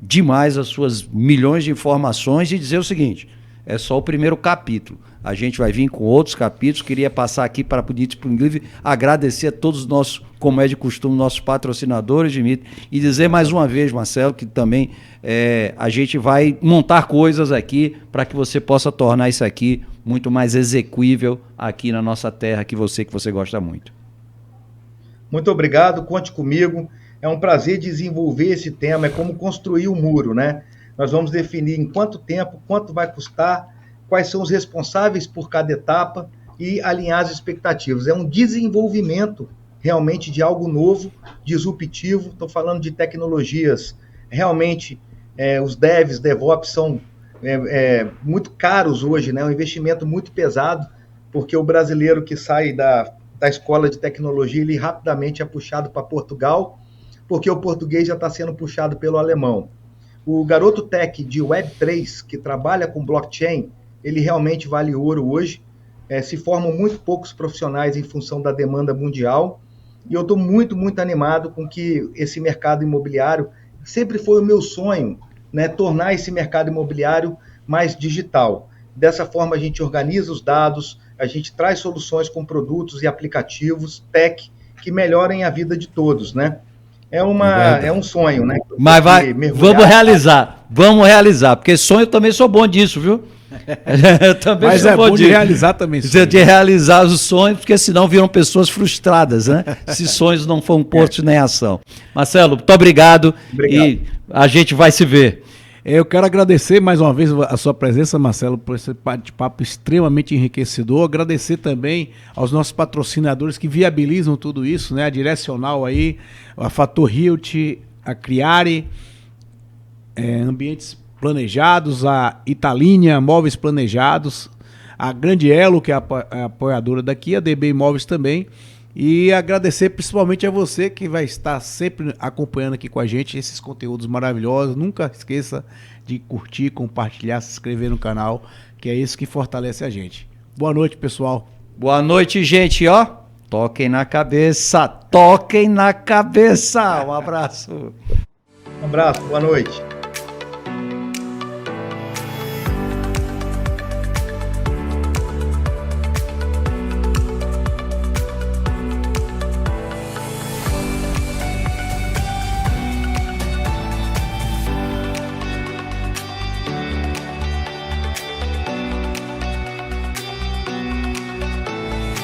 demais as suas milhões de informações e dizer o seguinte, é só o primeiro capítulo. A gente vai vir com outros capítulos. Queria passar aqui para o Disponible, agradecer a todos os nossos, como é de costume, nossos patrocinadores, Dimitri, e dizer mais uma vez, Marcelo, que também a gente vai montar coisas aqui para que você possa tornar isso aqui muito mais execuível aqui na nossa terra, que você gosta muito. Muito obrigado, conte comigo. É um prazer desenvolver esse tema, é como construir um muro, né? Nós vamos definir em quanto tempo, quanto vai custar, quais são os responsáveis por cada etapa e alinhar as expectativas. É um desenvolvimento realmente de algo novo, disruptivo. Estou falando de tecnologias. Realmente, os devs, DevOps são muito caros hoje, né? Um investimento muito pesado, porque o brasileiro que sai da escola de tecnologia, ele rapidamente é puxado para Portugal, porque o português já está sendo puxado pelo alemão. O garoto tech de Web3, que trabalha com blockchain, ele realmente vale ouro hoje. Se formam muito poucos profissionais em função da demanda mundial. E eu estou muito, muito animado com que esse mercado imobiliário, sempre foi o meu sonho, né, tornar esse mercado imobiliário mais digital. Dessa forma, a gente organiza os dados, a gente traz soluções com produtos e aplicativos tech que melhorem a vida de todos, né? É um sonho, né? Mas vamos realizar, porque sonho eu também sou bom disso, viu? Eu também Mas sou bom disso. de realizar também. De realizar os sonhos, porque senão viram pessoas frustradas, né? Se sonhos não foram postos nem ação. Marcelo, muito obrigado. E a gente vai se ver. Eu quero agradecer mais uma vez a sua presença, Marcelo, por esse bate-papo extremamente enriquecedor. Agradecer também aos nossos patrocinadores que viabilizam tudo isso, né? A Direcional aí, a Fator Realty, a Criare, Ambientes Planejados, a Italínia, Móveis Planejados, a Grande Elo, que é a apoiadora daqui, a DB Imóveis também. E agradecer principalmente a você que vai estar sempre acompanhando aqui com a gente esses conteúdos maravilhosos. Nunca esqueça de curtir, compartilhar, se inscrever no canal, que é isso que fortalece a gente. Boa noite, pessoal. Boa noite, gente. Ó, toquem na cabeça, toquem na cabeça. Um abraço. Um abraço, boa noite.